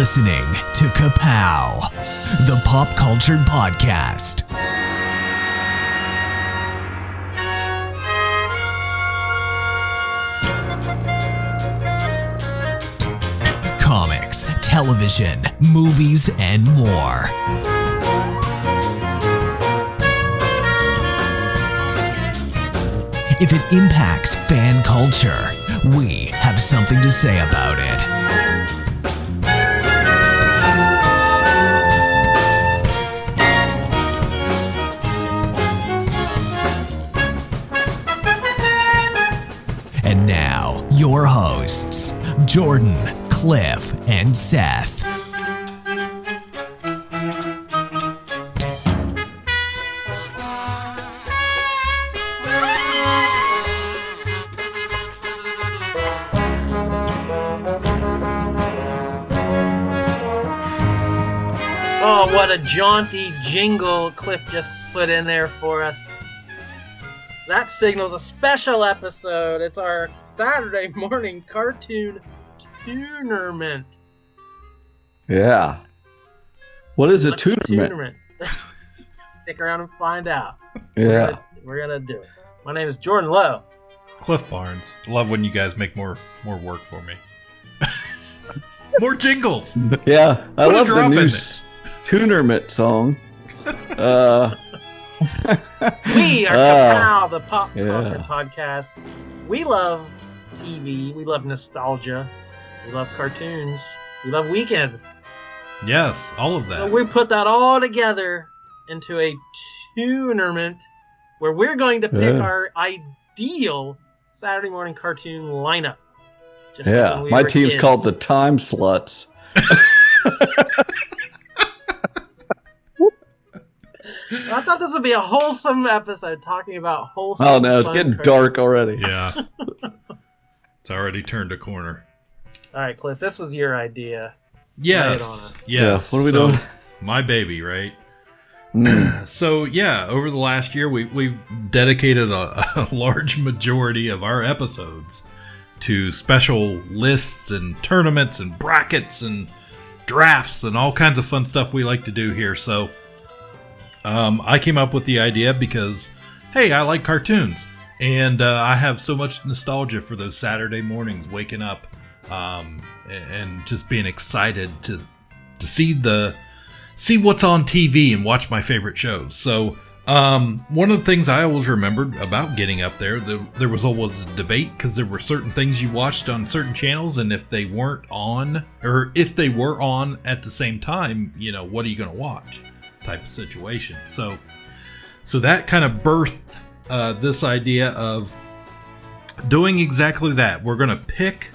listening to Ka-Pow, the pop culture podcast. Comics, television, movies, and more. If it impacts fan culture, we have something to say about it. And now, your hosts, Jordan, Cliff, and Seth. Oh, what a jaunty jingle Cliff just put in there for us. That signals a special episode. It's our Saturday morning Cartoonerment. Yeah. What is a tunerment? Stick around and find out. Yeah. We're gonna do it. My name is Jordan Lowe. Cliff Barnes. I love when you guys make more work for me. More jingles. Yeah. I love the new Tunerment song. We are Ka-Pow, the pop culture podcast. We love TV. We love nostalgia. We love cartoons. We love weekends. Yes, all of that. So we put that all together into a tunerment where we're going to pick our ideal Saturday morning cartoon lineup. Just like my team's called the Time Sluts. I thought this would be a wholesome episode talking about wholesome. Oh no, it's getting dark already. Yeah. It's already turned a corner. All right, Cliff, this was your idea. Yes. Yes. What are we doing? My baby, right? So, over the last year, we've dedicated a large majority of our episodes to special lists and tournaments and brackets and drafts and all kinds of fun stuff we like to do here. So, I came up with the idea because, hey, I like cartoons. And I have so much nostalgia for those Saturday mornings, waking up and just being excited to see what's on TV and watch my favorite shows. So one of the things I always remembered about getting up there was always a debate because there were certain things you watched on certain channels, and if they weren't on, or if they were on at the same time, what are you going to watch? Type of situation. So that kind of birthed this idea of doing exactly that. We're going to pick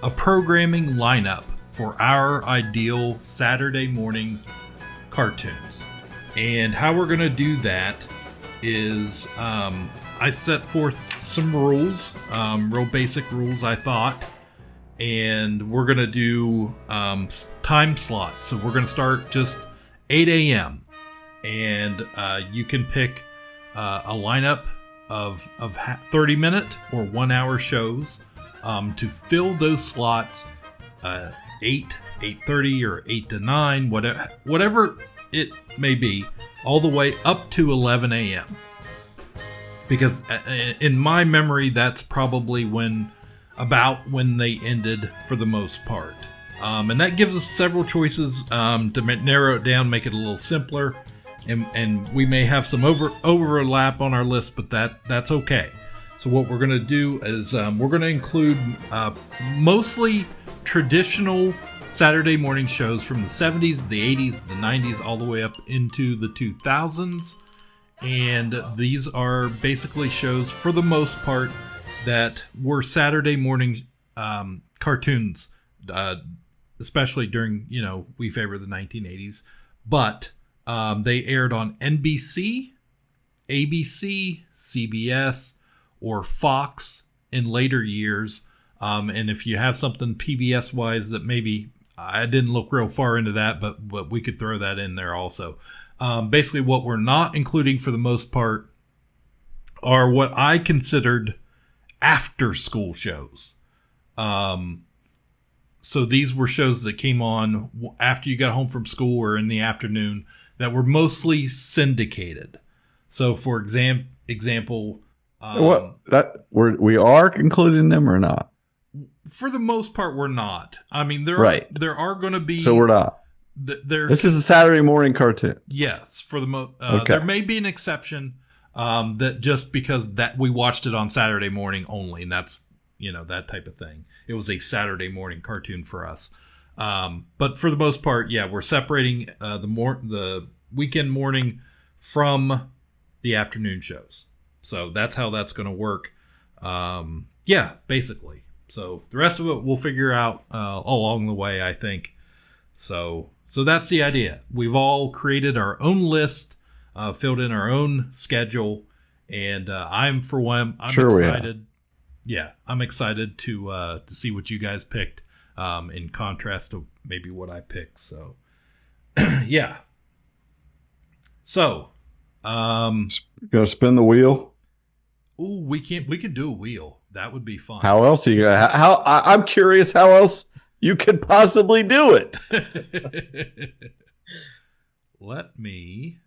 a programming lineup for our ideal Saturday morning cartoons. And how we're going to do that is I set forth some rules, real basic rules, I thought. And we're going to do time slots. So we're going to start just 8 a.m. And you can pick a lineup of 30-minute or 1-hour shows to fill those slots 8, 8:30, or 8 to 9, whatever it may be, all the way up to 11 a.m. Because in my memory, that's probably when they ended for the most part. And that gives us several choices to narrow it down, make it a little simpler. And we may have some overlap on our list, but that's okay. So what we're going to do is we're going to include mostly traditional Saturday morning shows from the 70s, the 80s, the 90s, all the way up into the 2000s. And these are basically shows, for the most part, that were Saturday morning cartoons, especially during, we favor the 1980s. But they aired on NBC, ABC, CBS, or Fox in later years. And if you have something PBS-wise that maybe, I didn't look real far into that, but we could throw that in there also. Basically, what we're not including for the most part are what I considered after-school shows. So these were shows that came on after you got home from school or in the afternoon that were mostly syndicated. So, for example, we are concluding them or not? For the most part, we're not. I mean, there are going to be. So we're not. This is a Saturday morning cartoon. Yes, for the most. Okay. There may be an exception that just because that we watched it on Saturday morning only, and that's that type of thing. It was a Saturday morning cartoon for us. But for the most part, yeah, we're separating the weekend morning from the afternoon shows. So that's how that's going to work. Yeah, basically. So the rest of it we'll figure out along the way, I think. So that's the idea. We've all created our own list, filled in our own schedule, and I'm excited. Yeah, I'm excited to see what you guys picked in contrast to maybe what I picked. So, yeah. So, gonna spin the wheel. Ooh, we could do a wheel. That would be fun. How else are you gonna? I'm curious how else you could possibly do it. Let me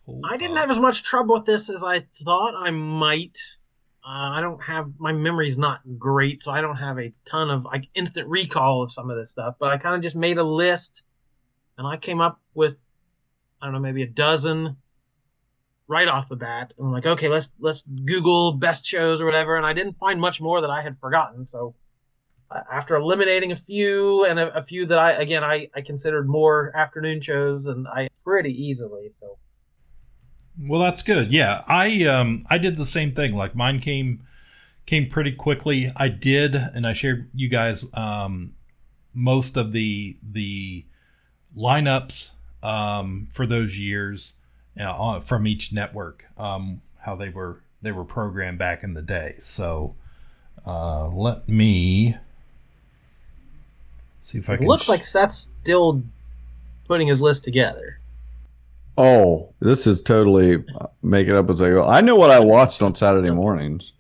pull. I didn't have as much trouble with this as I thought I might. I don't have, my memory's not great, so I don't have a ton of instant recall of some of this stuff, but I kind of just made a list and I came up with, I don't know, maybe a dozen right off the bat. And I'm like, okay, let's Google best shows or whatever. And I didn't find much more that I had forgotten. So after eliminating a few and a few that I considered more afternoon shows, and I pretty easily, so. Well, that's good. Yeah, I did the same thing. Like mine came pretty quickly. I did, and I shared you guys most of the lineups for those years from each network, how they were programmed back in the day. So let me see if I can. It looks like Seth's still putting his list together. Oh, this is totally make it up as I go. I know what I watched on Saturday mornings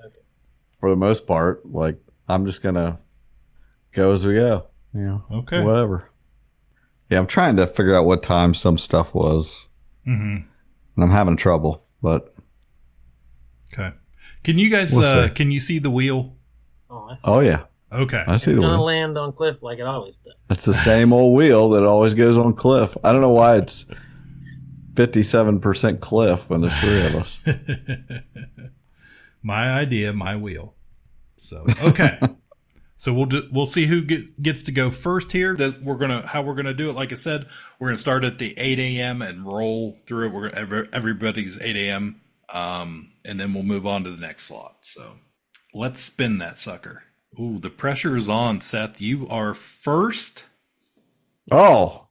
for the most part. Like, I'm just going to go as we go. Okay. Whatever. Yeah, I'm trying to figure out what time some stuff was. Mm-hmm. And I'm having trouble, but. Okay. Can you guys, can you see the wheel? Oh, yeah. Okay. I see the wheel. It's going to land on Cliff like it always does. It's the same old wheel that always goes on Cliff. I don't know why it's 57% Cliff when there's three of us. My idea, my wheel. So, okay. So we'll see who gets to go first here. How we're gonna do it. Like I said, we're gonna start at the 8 a.m. and roll through it. We're gonna everybody's 8 a.m. And then we'll move on to the next slot. So let's spin that sucker. Ooh, the pressure is on, Seth. You are first. Oh,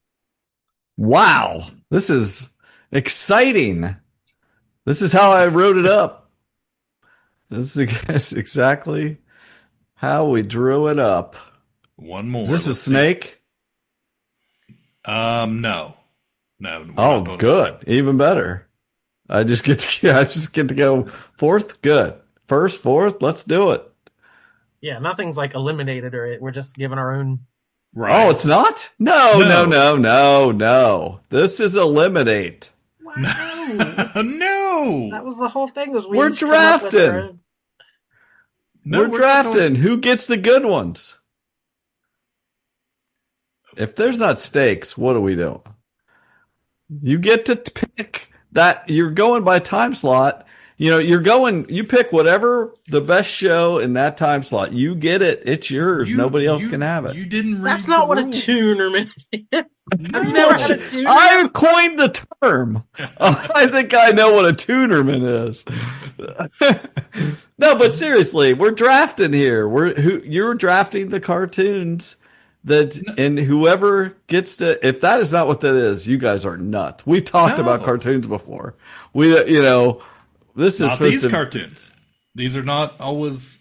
wow! This is exciting. This is how I wrote it up. This is exactly how we drew it up. One more. Is this a snake? No. Oh, good. Even better. I just get to go fourth. Good. First, fourth. Let's do it. Yeah, nothing's like eliminated we're just giving our own. Right. Oh, it's not? No. This is eliminate. Wow. No. That was the whole thing. We're drafting. We're drafting. Who gets the good ones? If there's not stakes, what are we doing? You get to pick that. You're going by time slot. You pick whatever the best show in that time slot. You get it. It's yours. Nobody else can have it. You didn't read That's not what rules. A Toonerment is. I've never had a Toonerment. I coined the term. I think I know what a Toonerment is. No, but seriously, we're drafting here. You're drafting the cartoons and whoever gets to. If that is not what that is, you guys are nuts. We talked about cartoons before. This is not these cartoons. These are not always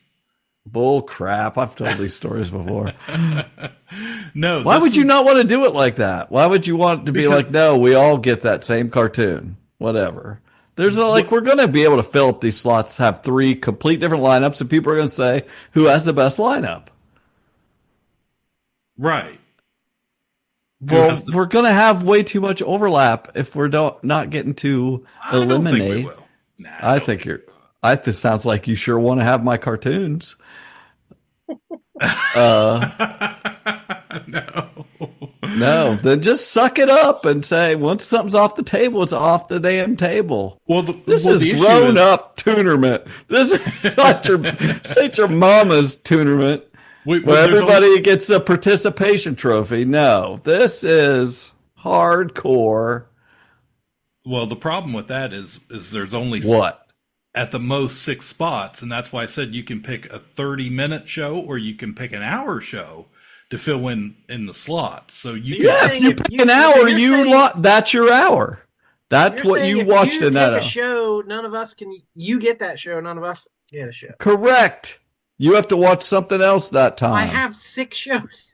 bull crap. I've told these stories before. No. Why would you not want to do it like that? Why would you want to be like, no, we all get that same cartoon? Whatever. We're going to be able to fill up these slots, have three complete different lineups, and people are going to say who has the best lineup. Right. Well, we're going to have way too much overlap if we're not getting to eliminate. I don't think we will. Nah, I think you're. This sounds like you sure want to have my cartoons. No, then just suck it up and say once something's off the table, it's off the damn table. Well, this is grown up Toonerment. This is not your mama's Toonerment where everybody gets a participation trophy. No, this is hardcore. Well, the problem with that is there's only what? At the most 6 spots, and that's why I said you can pick a 30-minute show or you can pick an hour show to fill in the slots. So if you pick an hour, that's your hour. That's what you watched in that hour. A show, none of us can. You get that show, none of us get a show. Correct. You have to watch something else that time. I have 6 shows.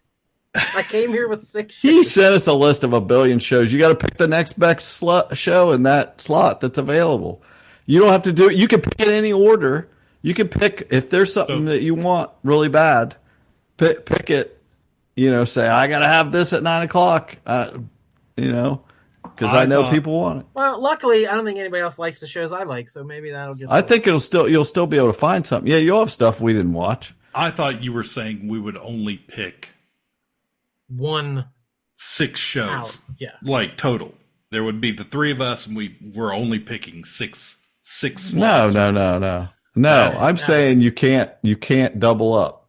I came here with 6 shows. He sent us a list of 1 billion shows. You got to pick the next best show in that slot that's available. You don't have to do it. You can pick in any order. You can pick if there's something that you want really bad. Pick it. Say I got to have this at 9:00. Because I know people want it. Well, luckily, I don't think anybody else likes the shows I like, so maybe that'll just. I think you'll still be able to find something. Yeah, you'll have stuff we didn't watch. I thought you were saying we would only pick 6 shows. Out. Yeah, like total. There would be the 3 of us, and we're only picking 6 slots. No. I'm saying you can't double up.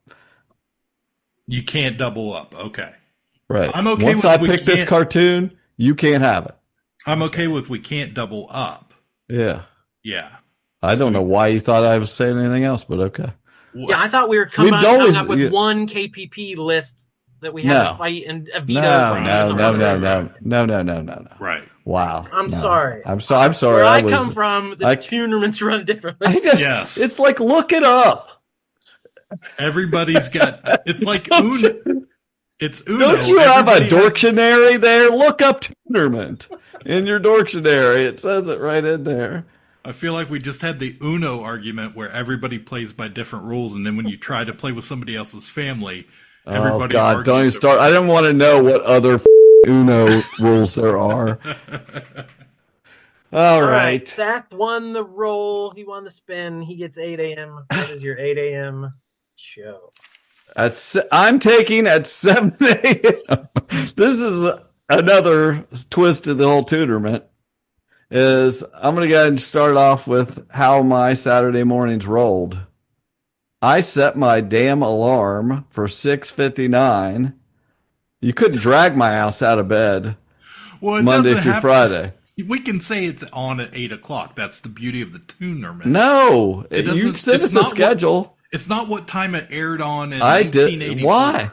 You can't double up. Okay. Right. I'm okay. Once I pick this cartoon, you can't have it. I'm okay with we can't double up. Yeah. Yeah. I don't know why you thought I was saying anything else, but okay. Yeah, I thought we were coming up with one KPP list that we had to fight and a veto. No. Right. Wow. I'm sorry. I'm sorry. Where I come from, the Toonerments run differently. Yes. It's like, look it up. Everybody's got, it's like Uno. It's Uno. Don't you have a Dorktionary there? Look up Toonerment in your Dorktionary. It says it right in there. I feel like we just had the Uno argument where everybody plays by different rules, and then when you try to play with somebody else's family, everybody God, don't even start. I didn't want to know what other Uno rules there are. All right. Seth won the roll. He won the spin. He gets 8 a.m. That is your 8 a.m. show. I'm taking at 7 a.m. This is another twist to the whole Toonerment. I'm going to go ahead and start off with how my Saturday mornings rolled. I set my damn alarm for 6:59. You couldn't drag my ass out of bed Monday through Friday. We can say it's on at 8:00. That's the beauty of the Toonerment. No, you sent us a schedule. It's not what time it aired on in I 1984. did. Why?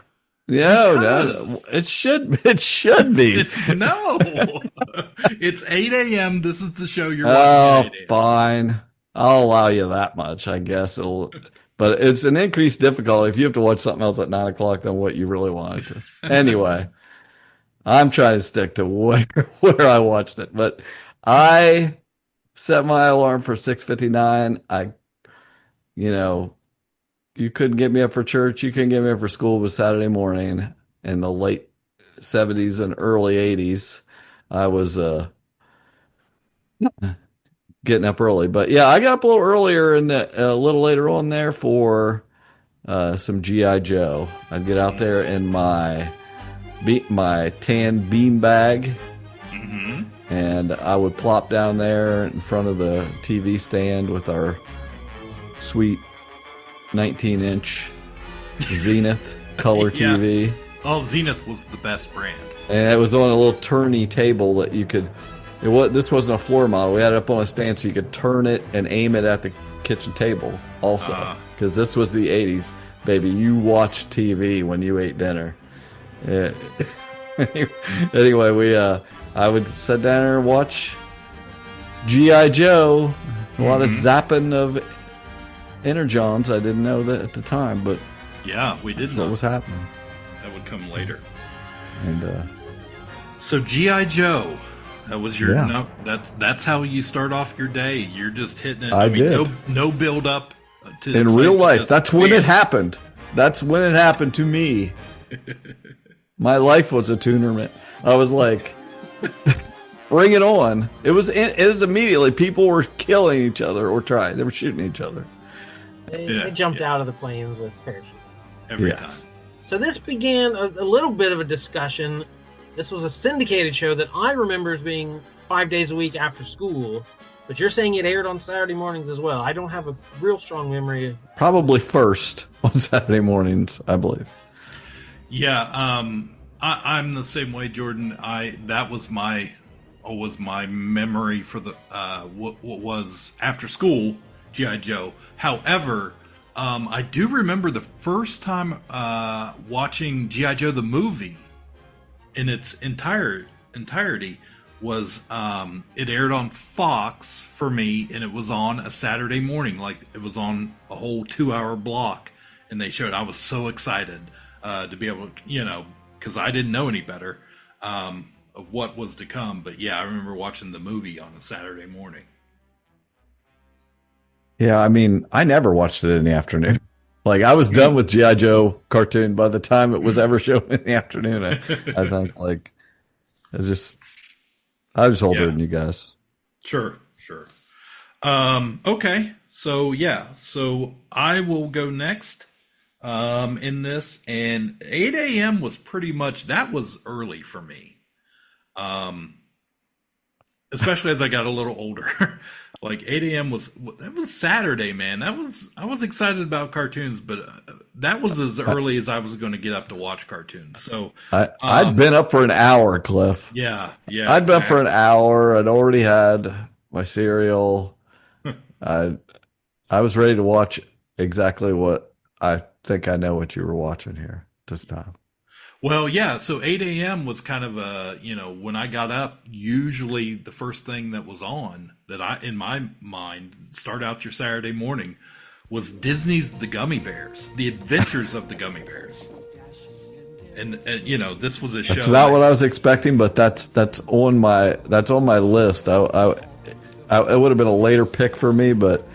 No, it should be. It's 8 a.m. This is the show you're watching. Oh, fine. I'll allow you that much, I guess. But it's an increased difficulty if you have to watch something else at 9:00 than what you really wanted to. Anyway, I'm trying to stick to where I watched it. But I set my alarm for 6:59. You couldn't get me up for church. You couldn't get me up for school. It was Saturday morning in the late 70s and early 80s. I was getting up early. But yeah, I got up a little earlier and a little later on there for some G.I. Joe. I'd get out there in my tan bean bag, and I would plop down there in front of the TV stand with our sweet 19-inch Zenith color TV. Oh, Zenith was the best brand. And it was on a little turny table that you could... This wasn't a floor model. We had it up on a stand so you could turn it and aim it at the kitchen table also. Because this was the 80s. Baby, you watched TV when you ate dinner. Yeah. Anyway, I would sit down there and watch G.I. Joe. A lot of zapping of Energons. I didn't know that at the time, but yeah, we did know what was happening. That would come later. And so G.I. Joe, that was your that's how you start off your day. You're just hitting it. I did. No build up to in real life. That's when it happened. That's when it happened to me. My life was a Toonerment. I was like, bring it on. It was immediately people were killing each other or trying. They were shooting each other. They jumped out of the planes with parachutes. Every time. So this began a little bit of a discussion. This was a syndicated show that I remember as being 5 days a week after school. But you're saying it aired on Saturday mornings as well. I don't have a real strong memory. Probably first on Saturday mornings, I believe. Yeah, I'm the same way, Jordan. That was my memory for the what was after school G.I. Joe. However, I do remember the first time watching G.I. Joe the movie in its entirety was it aired on Fox for me, and it was on a Saturday morning. Like, it was on a whole 2-hour block, and they showed. I was so excited to be able to, because I didn't know any better of what was to come. But yeah, I remember watching the movie on a Saturday morning. Yeah, I mean, I never watched it in the afternoon. Like, I was done with G.I. Joe cartoon by the time it was ever shown in the afternoon. I think, like, I was older than you guys. Sure. Okay, so I will go next in this, and 8 a.m. was pretty much, that was early for me. Especially as I got a little older. Like, 8 a.m. was Saturday, man. I was excited about cartoons, but that was as early as I was going to get up to watch cartoons. So I'd been up for an hour, Cliff. Yeah. I'd been up for an hour. I'd already had my cereal. I was ready to watch exactly what I think I know what you were watching here this time. Well, yeah, so 8 a.m. was kind of when I got up, usually the first thing that was on that in my mind, start out your Saturday morning, was Disney's The Gummy Bears, The Adventures of the Gummy Bears. And this was a show. That's not what I was expecting, but that's on my list. It would have been a later pick for me, but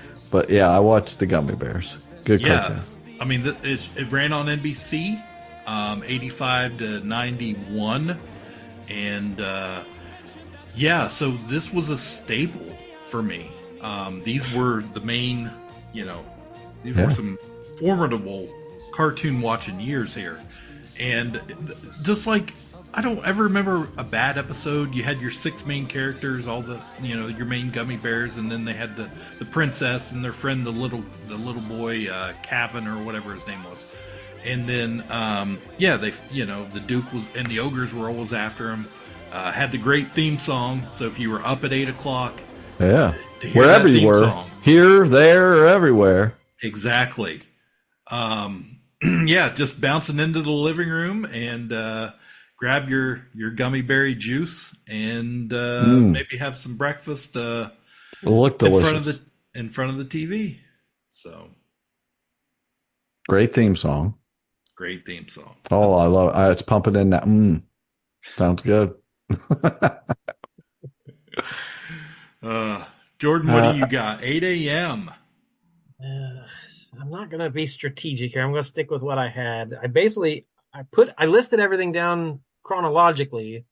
yeah, I watched The Gummy Bears. Good cartoon. I mean, it ran on NBC. 85 to 91, and so this was a staple for me. These were the main, these were some formidable cartoon watching years here, and just like, I don't ever remember a bad episode. You had your 6 main characters, all the your main gummy bears, and then they had the princess and their friend, the little boy, Kevin, or whatever his name was. And then, the Duke was, and the ogres were always after him. Had the great theme song. So if you were up at 8 o'clock, wherever you were, here, there, or everywhere. Exactly. Just bouncing into the living room and grab your gummy berry juice and maybe have some breakfast. Look delicious in front of the TV. So great theme song. Great theme song. Oh, I love it. It's pumping in now. Sounds good. Jordan, what do you got? 8 a.m. I'm not going to be strategic here. I'm going to stick with what I had. I listed everything down chronologically,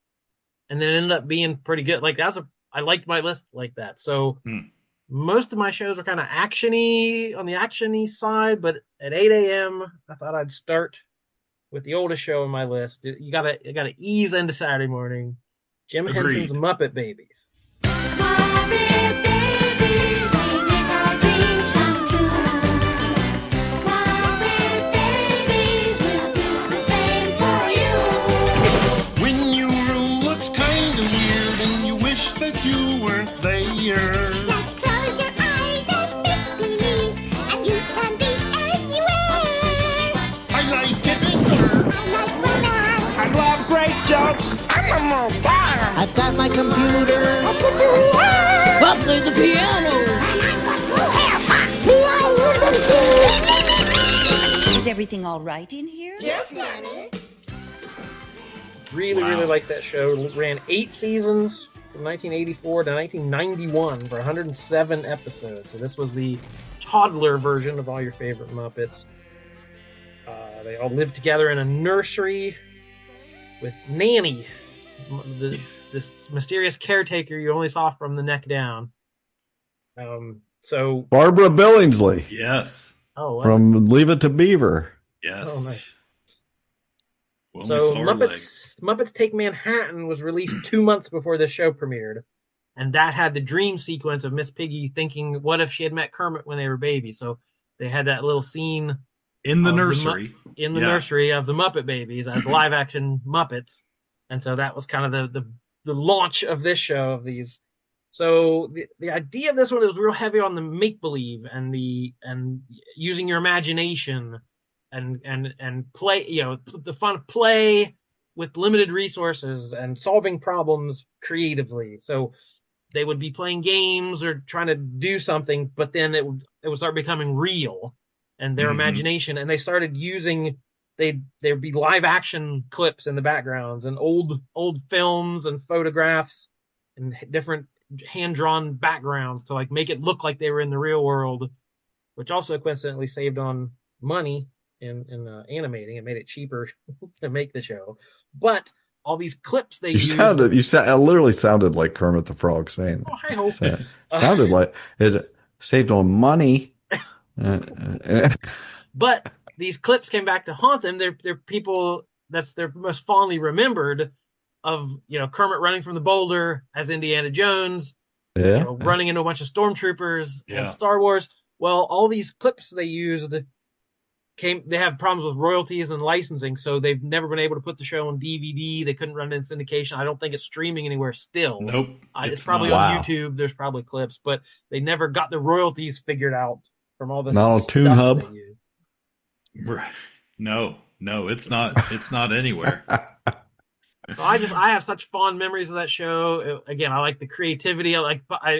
and then it ended up being pretty good. Like, I liked my list like that. So most of my shows are kind of actiony on the actiony side, but at 8 a.m. I thought I'd start with the oldest show on my list. You gotta ease into Saturday morning. Jim Henson's Muppet Babies. Muppet Babies, we make our dreams come true. Muppet Babies, we'll do the same for you. When your room looks kind of weird and you wish that you weren't there. Just close your eyes and make believe, and you can be anywhere. I like adventure. I like romance. I love great jokes. I'm a mobile. I've got my computer. I can do that. I'll play the piano. Is everything all right in here? Yes, Nanny. Really like that show. It ran 8 seasons from 1984 to 1991 for 107 episodes. So this was the toddler version of all your favorite Muppets. They all lived together in a nursery. with Nanny, this mysterious caretaker you only saw from the neck down. So Barbara Billingsley Yes. from Leave It to Beaver. Yes. Oh, nice. Well, So we saw her legs. Muppets Take Manhattan was released 2 months before the show premiered, and that had the dream sequence of Miss Piggy thinking, "What if she had met Kermit when they were babies?" So they had that little scene In the of nursery. nursery of the Muppet Babies as live action Muppets, and so that was kind of the launch of this show of these. So the idea of this one was real heavy on the make believe and using your imagination and play, the fun of play with limited resources and solving problems creatively. So they would be playing games or trying to do something, but then it would start becoming real and their imagination, and they started using there'd be live action clips in the backgrounds and old films and photographs and different hand-drawn backgrounds to like make it look like they were in the real world, which also coincidentally saved on money in animating. It made it cheaper to make the show. But all these clips they used, it literally sounded like Kermit the Frog saying oh, I hope. sounded like it saved on money. But these clips came back to haunt them. They're people that's their most fondly remembered of, Kermit running from the boulder as Indiana Jones, running into a bunch of stormtroopers as Star Wars. Well, all these clips they used they have problems with royalties and licensing, so they've never been able to put the show on DVD. They couldn't run it in syndication. I don't think it's streaming anywhere still. Nope. It's probably on YouTube. There's probably clips, but they never got the royalties figured out from all this not stuff on Toon Hub. they used. Right. No, it's not. It's not anywhere. So I have such fond memories of that show. Again, I like the creativity.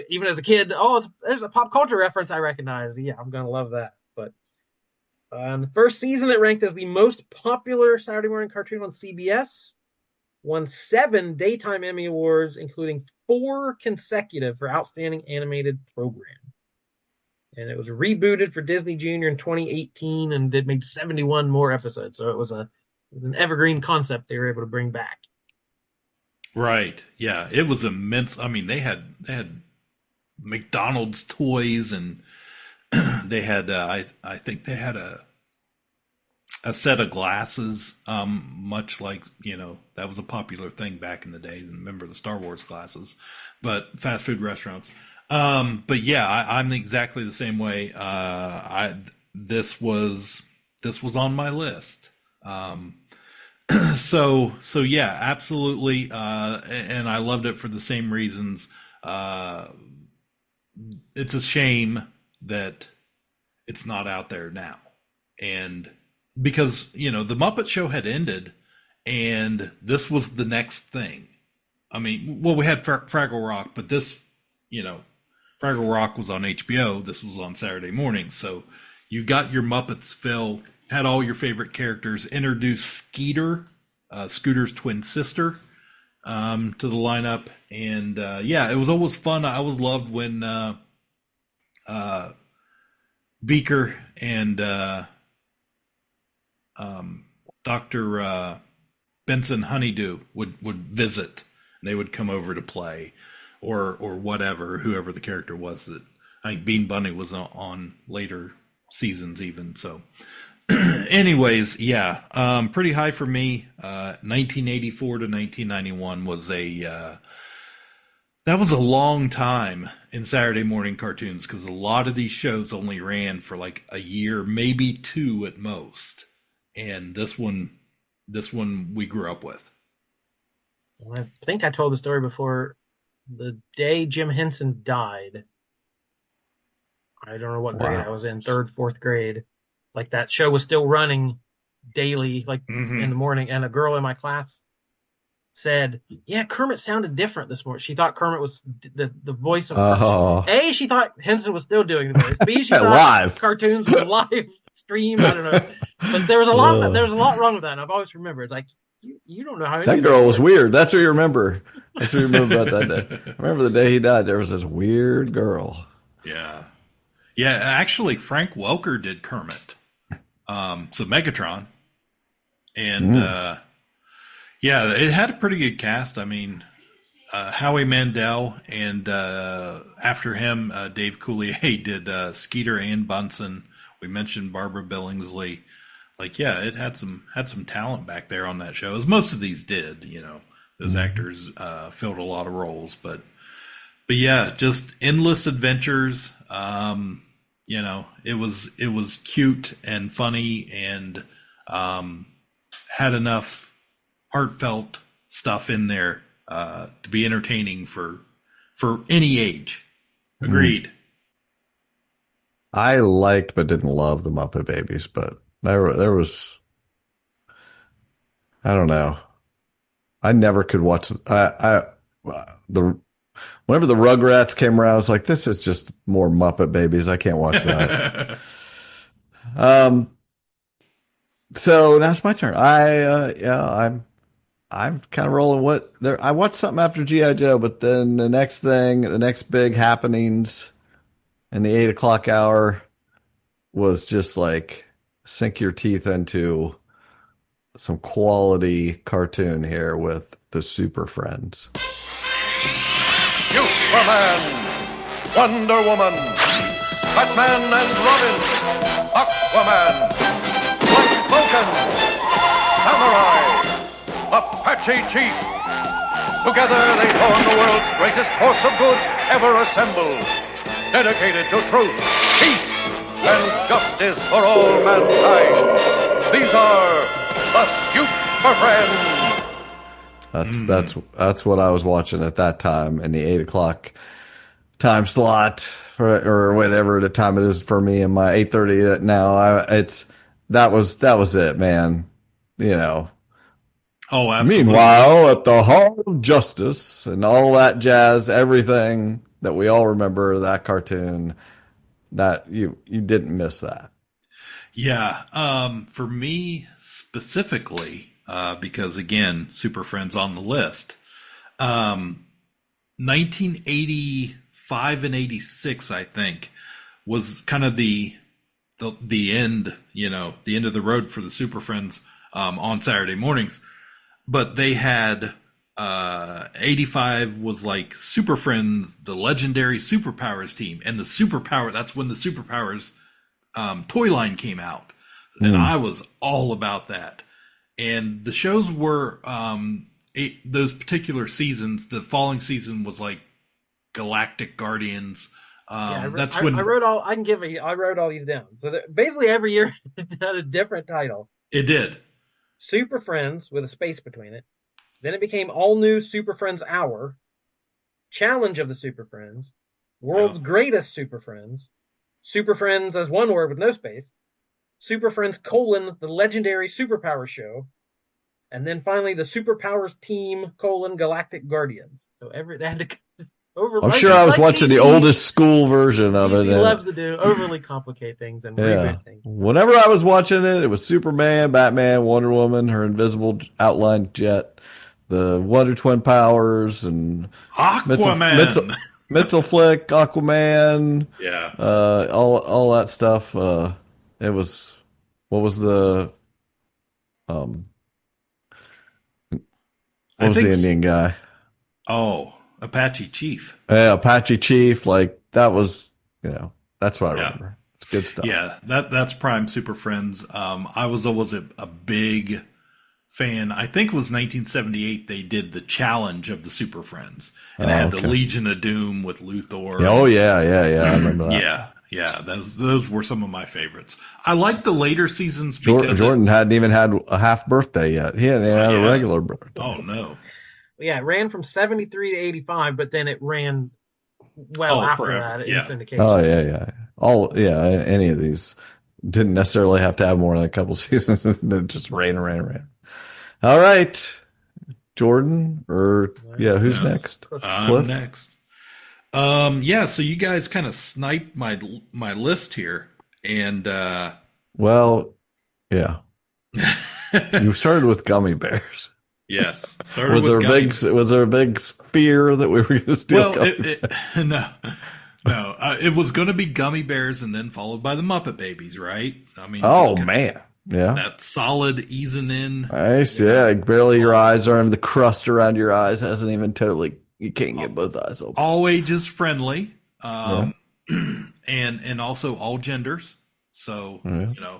Even as a kid, there's a pop culture reference I recognize. Yeah, I'm gonna love that. But in the first season, it ranked as the most popular Saturday morning cartoon on CBS. Won 7 Daytime Emmy Awards, including 4 consecutive for Outstanding Animated Program. And it was rebooted for Disney Junior in 2018 and made 71 more episodes. So it was an evergreen concept they were able to bring back. Right. Yeah. It was immense. I mean, they had McDonald's toys, and they had I think they had a set of glasses, much like, that was a popular thing back in the day. Remember the Star Wars glasses, but fast food restaurants. But yeah, I'm exactly the same way. This was on my list. So yeah, absolutely. And I loved it for the same reasons. It's a shame that it's not out there now. And because, the Muppet Show had ended and this was the next thing. I mean, well, we had Fraggle Rock, but this, Fraggle Rock was on HBO. This was on Saturday morning. So you got your Muppets fill, had all your favorite characters, introduced Skeeter, Scooter's twin sister, to the lineup. And yeah, it was always fun. I always loved when Beaker and Dr. Benson Honeydew would visit. They would come over to play, or whatever, whoever the character was. That I think Bean Bunny was on later seasons even. So anyways, yeah, pretty high for me. 1984 to 1991 was that was a long time in Saturday morning cartoons, because a lot of these shows only ran for like a year, maybe 2 at most. And this one we grew up with. Well, I think I told the story before. The day Jim Henson died, I don't know what grade I was in, 3rd, 4th grade. Like, that show was still running daily, like in the morning. And a girl in my class said, "Yeah, Kermit sounded different this morning." She thought Kermit was the voice of Kermit. A, she thought Henson was still doing the voice. B, she thought live cartoons were live streamed. I don't know, but there was a lot wrong with that. And I've always remembered, it's like, you don't know how that girl was weird. That's what you remember. That's what you remember about that day. I remember the day he died. There was this weird girl. Yeah. Actually, Frank Welker did Kermit. So Megatron, and Yeah, it had a pretty good cast. I mean, Howie Mandel, and after him, Dave Coulier did Skeeter and Bunsen. We mentioned Barbara Billingsley. Like, yeah, it had some talent back there on that show, as most of these did. You know, those actors filled a lot of roles, but yeah, just endless adventures. You know, it was cute and funny, and had enough heartfelt stuff in there to be entertaining for any age. Agreed. I liked but didn't love the Muppet Babies, but there was, I don't know. I never could watch the whenever the Rugrats came around, I was like, this is just more Muppet Babies. I can't watch that. So now it's my turn. I'm kind of rolling I watched something after G.I. Joe, but then the next big happenings in the 8 o'clock hour was just like sink your teeth into some quality cartoon here with the Super Friends. Superman, Wonder Woman, Batman and Robin, Aquaman, Black Vulcan, Samurai, Apache Chief. Together they form the world's greatest force of good ever assembled, dedicated to truth, peace, and justice for all mankind. These are the Super Friends. That's what I was watching at that time in the 8 o'clock time slot, or whatever the time it is for me in my 8:30 now. That was it, man. You know. Oh, absolutely. Meanwhile, at the Hall of Justice and all that jazz, everything that we all remember, that cartoon, that you didn't miss that. Yeah. For me specifically, because again, Super Friends on the list. 1985 and 86, I think, was kind of the end, you know, the end of the road for the Super Friends on Saturday mornings. But they had 85 was like Super Friends, the legendary Superpowers team, and that's when the Superpowers toy line came out, and I was all about that. And the shows were those particular seasons. The following season was like Galactic Guardians. That's when I wrote all these down. So basically every year it had a different title. It did. Super Friends with a space between it. Then it became All New Super Friends Hour, Challenge of the Super Friends, World's Greatest Super Friends, Super Friends as one word with no space, Super Friends : the Legendary Superpower Show, and then finally the Superpowers Team : Galactic Guardians. So they had to just I'm sure I was watching the oldest school version of it. He loves to do overly complicate things and reboot things. Whenever I was watching it, it was Superman, Batman, Wonder Woman, her invisible outlined jet, the Wonder Twin powers, and Aquaman, Mental Flick, Aquaman, all that stuff. It was, what was the the Indian guy? Oh, Apache Chief. Yeah, Apache Chief. Like that was, that's what I remember. It's good stuff. Yeah, that's prime Super Friends. I was always a big fan. I think it was 1978 they did the Challenge of the Super Friends, and it had the Legion of Doom with Luthor. Oh yeah, I remember that. Yeah, those were some of my favorites. I like the later seasons because Jordan hadn't even had a half birthday yet. He hadn't even had a regular birthday. Oh no. Yeah, it ran from 73 to 85, but then it ran after forever. that in syndication. Oh yeah. Any of these didn't necessarily have to have more than a couple seasons. It just ran. All right, Jordan, who's next? I'm next. So you guys kind of sniped my list here, and you started with gummy bears. Yes. Was there a big fear that we were going to steal? No. It was going to be Gummy Bears and then followed by the Muppet Babies, right? I mean, man. Yeah. That solid easing in. Nice. Yeah. Like barely your eyes are, and the crust around your eyes hasn't even totally, you can't get both eyes open. All ages friendly. Yeah. And also all genders. So, Yeah.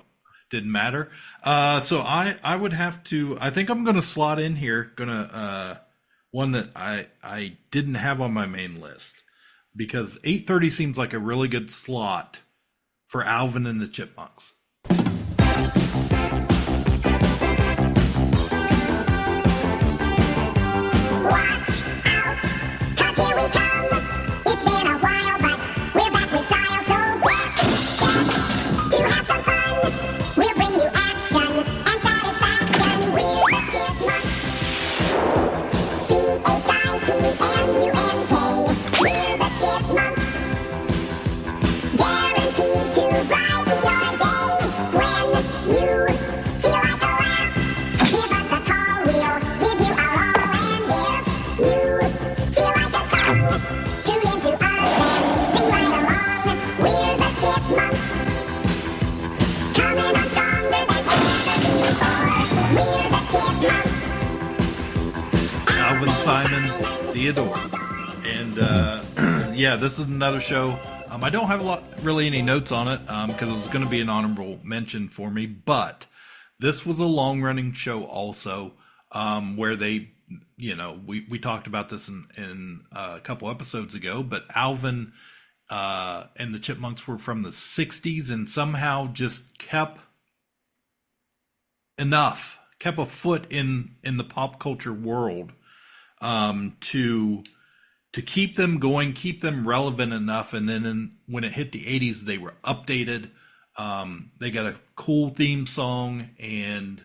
didn't matter. So I would have to, I think I'm going to slot in here, one that I didn't have on my main list, because 8:30 seems like a really good slot for Alvin and the Chipmunks. Simon Theodore. And yeah, this is another show. I don't have really any notes on it because it was going to be an honorable mention for me, but this was a long running show also, where they, we talked about this in a couple episodes ago, but Alvin and the Chipmunks were from the 60s and somehow just kept a foot in the pop culture world to keep them going, keep them relevant enough. And then when it hit the 80s, they were updated. They got a cool theme song, and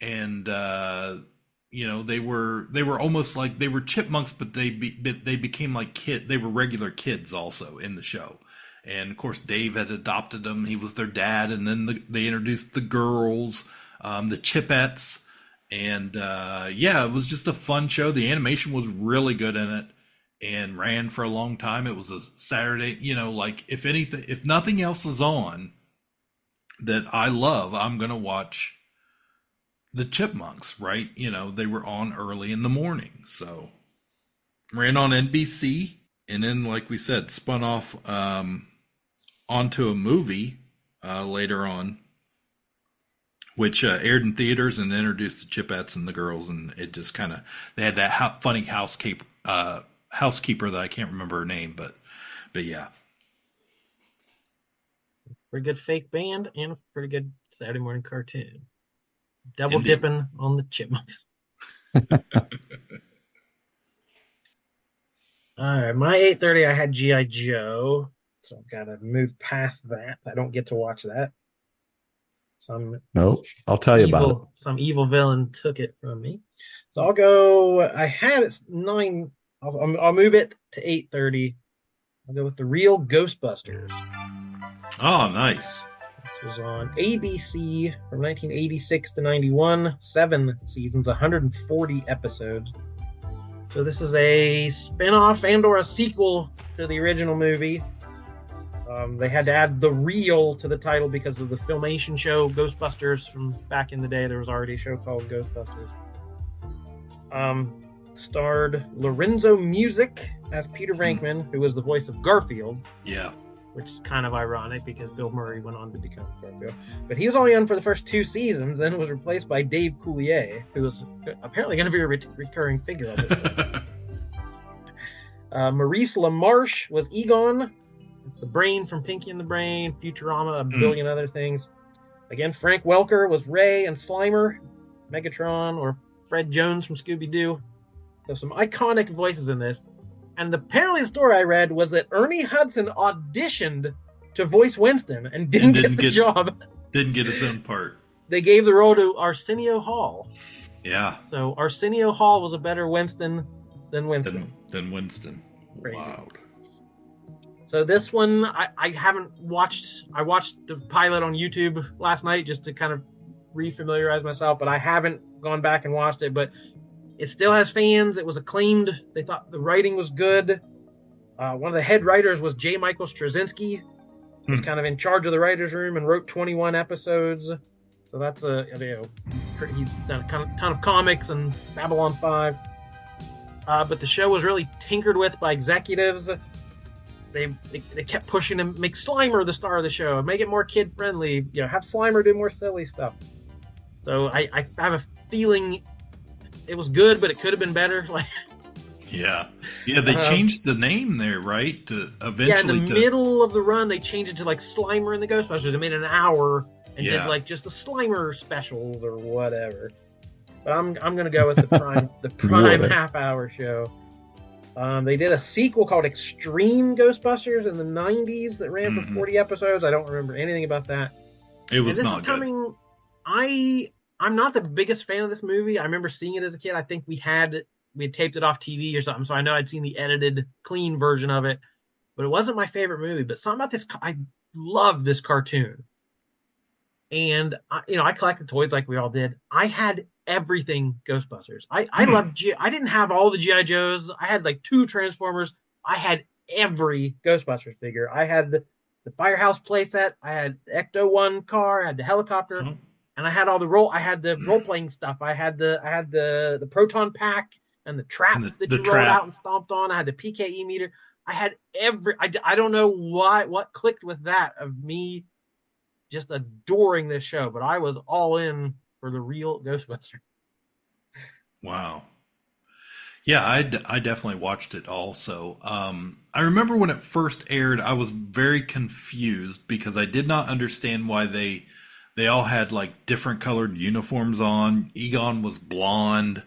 they were almost like they were chipmunks, but they became like they were regular kids also in the show. And of course, Dave had adopted them. He was their dad. And then they introduced the girls, the Chipettes. And it was just a fun show. The animation was really good in it and ran for a long time. It was a Saturday, if nothing else is on that I love, I'm going to watch the Chipmunks, right? They were on early in the morning. So ran on NBC, and then, like we said, spun off onto a movie later on, which aired in theaters and introduced the Chipettes and the girls, and it just kind of, they had that funny housekeeper that I can't remember her name, but yeah. Pretty good fake band and a pretty good Saturday morning cartoon. Double dipping on the Chipmunks. All right, my 8:30, I had G.I. Joe, so I've got to move past that. I don't get to watch that. I'll tell you about it. Some evil villain took it from me. So I'll go, I had it 9, I'll move it to 8:30. I'll go with The Real Ghostbusters. Oh, nice. This was on ABC from 1986 to 91, 7 seasons, 140 episodes. So this is a spin-off and or a sequel to the original movie. They had to add the real to the title because of the Filmation show Ghostbusters from back in the day. There was already a show called Ghostbusters. Starred Lorenzo Music as Peter Venkman, who was the voice of Garfield. Yeah. Which is kind of ironic because Bill Murray went on to become Garfield. But he was only on for the first 2 seasons, then was replaced by Dave Coulier, who was apparently going to be a recurring figure on this. Maurice LaMarche was Egon. It's the brain from Pinky and the Brain, Futurama, a billion other things. Again, Frank Welker was Ray and Slimer, Megatron, or Fred Jones from Scooby-Doo. So some iconic voices in this. And apparently the story I read was that Ernie Hudson auditioned to voice Winston and didn't get the job. Didn't get his own part. They gave the role to Arsenio Hall. Yeah. So Arsenio Hall was a better Winston than Winston. Than Winston. Crazy. Wow. So this one, I haven't watched. I watched the pilot on YouTube last night just to kind of refamiliarize myself, but I haven't gone back and watched it. But it still has fans. It was acclaimed. They thought the writing was good. One of the head writers was J. Michael Straczynski, who was kind of in charge of the writer's room and wrote 21 episodes. So that's he's done a ton of comics and Babylon 5. But the show was really tinkered with by executives. They kept pushing to make Slimer the star of the show, make it more kid friendly. Have Slimer do more silly stuff. So I have a feeling it was good, but it could have been better. Yeah. They changed the name there, right? To eventually. In the middle of the run, they changed it to Slimer and the Ghostbusters. They made it an hour and did just the Slimer specials or whatever. But I'm gonna go with the prime half-hour show. They did a sequel called Extreme Ghostbusters in the 90s that ran for 40 episodes. I don't remember anything about that. It was not good. I'm not the biggest fan of this movie. I remember seeing it as a kid. I think we had taped it off TV or something, so I know I'd seen the edited, clean version of it. But it wasn't my favorite movie. But something about this, I love this cartoon. And I collected toys like we all did. I had everything Ghostbusters. I loved I didn't have all the G.I. Joes. I had 2 Transformers. I had every Ghostbusters figure. I had the Firehouse playset. I had the Ecto-1 car. I had the helicopter, and I had all the role playing stuff. I had the proton pack and the trap that you rolled out and stomped on. I had the PKE meter. I had I don't know what clicked with that of me just adoring this show, but I was all in for the real Ghostbuster. Wow. Yeah, I definitely watched it also. I remember when it first aired, I was very confused because I did not understand why they all had different colored uniforms on. Egon was blonde.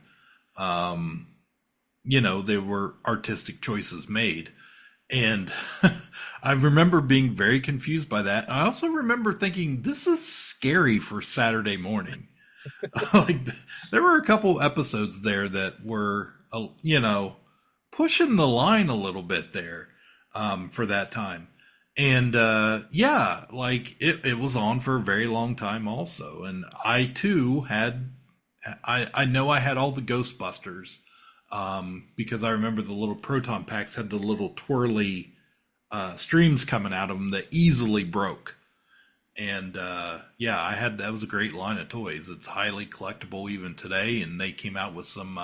There were artistic choices made. And I remember being very confused by that. I also remember thinking, this is scary for Saturday morning. There were a couple episodes there that were, pushing the line a little bit there for that time. And it was on for a very long time also. And I too had, I know I had all the Ghostbusters. Because I remember the little proton packs had the little twirly streams coming out of them that easily broke. And that was a great line of toys. It's highly collectible even today, and they came out with some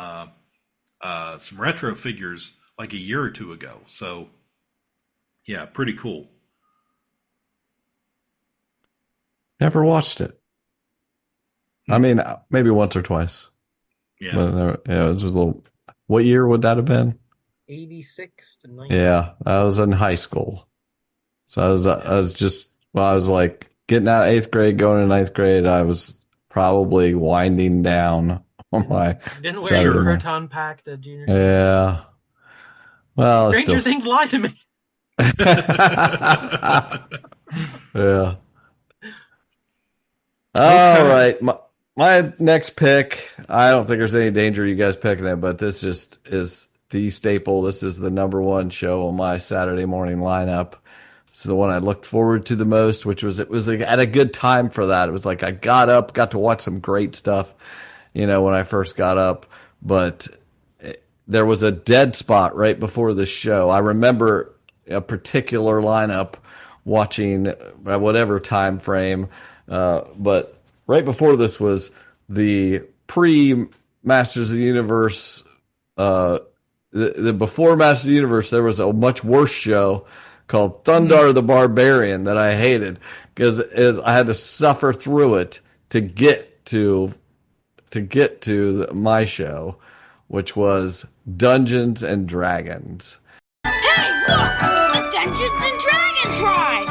retro figures a year or two ago. So yeah, pretty cool. Never watched it. I mean, maybe once or twice. Yeah. But, it was a little. What year would that have been? 86 to 90. Yeah, I was in high school. So I was getting out of 8th grade, going to 9th grade. I was probably winding down on my. Didn't wear your proton pack to junior. Yeah. Well, Stranger Things lied to me. Yeah. All right. My next pick, I don't think there's any danger of you guys picking it, but this just is the staple. This is the number one show on my Saturday morning lineup. This is the one I looked forward to the most, which was, it was at a good time for that. It was I got up, got to watch some great stuff, when I first got up, but there was a dead spot right before the show. I remember a particular lineup watching at whatever time frame, but right before this was the pre-Masters of the Universe. The before Masters of the Universe, there was a much worse show called Thundar the Barbarian that I hated because I had to suffer through it to get to my show, which was Dungeons and Dragons. Hey, look! The Dungeons and Dragons ride!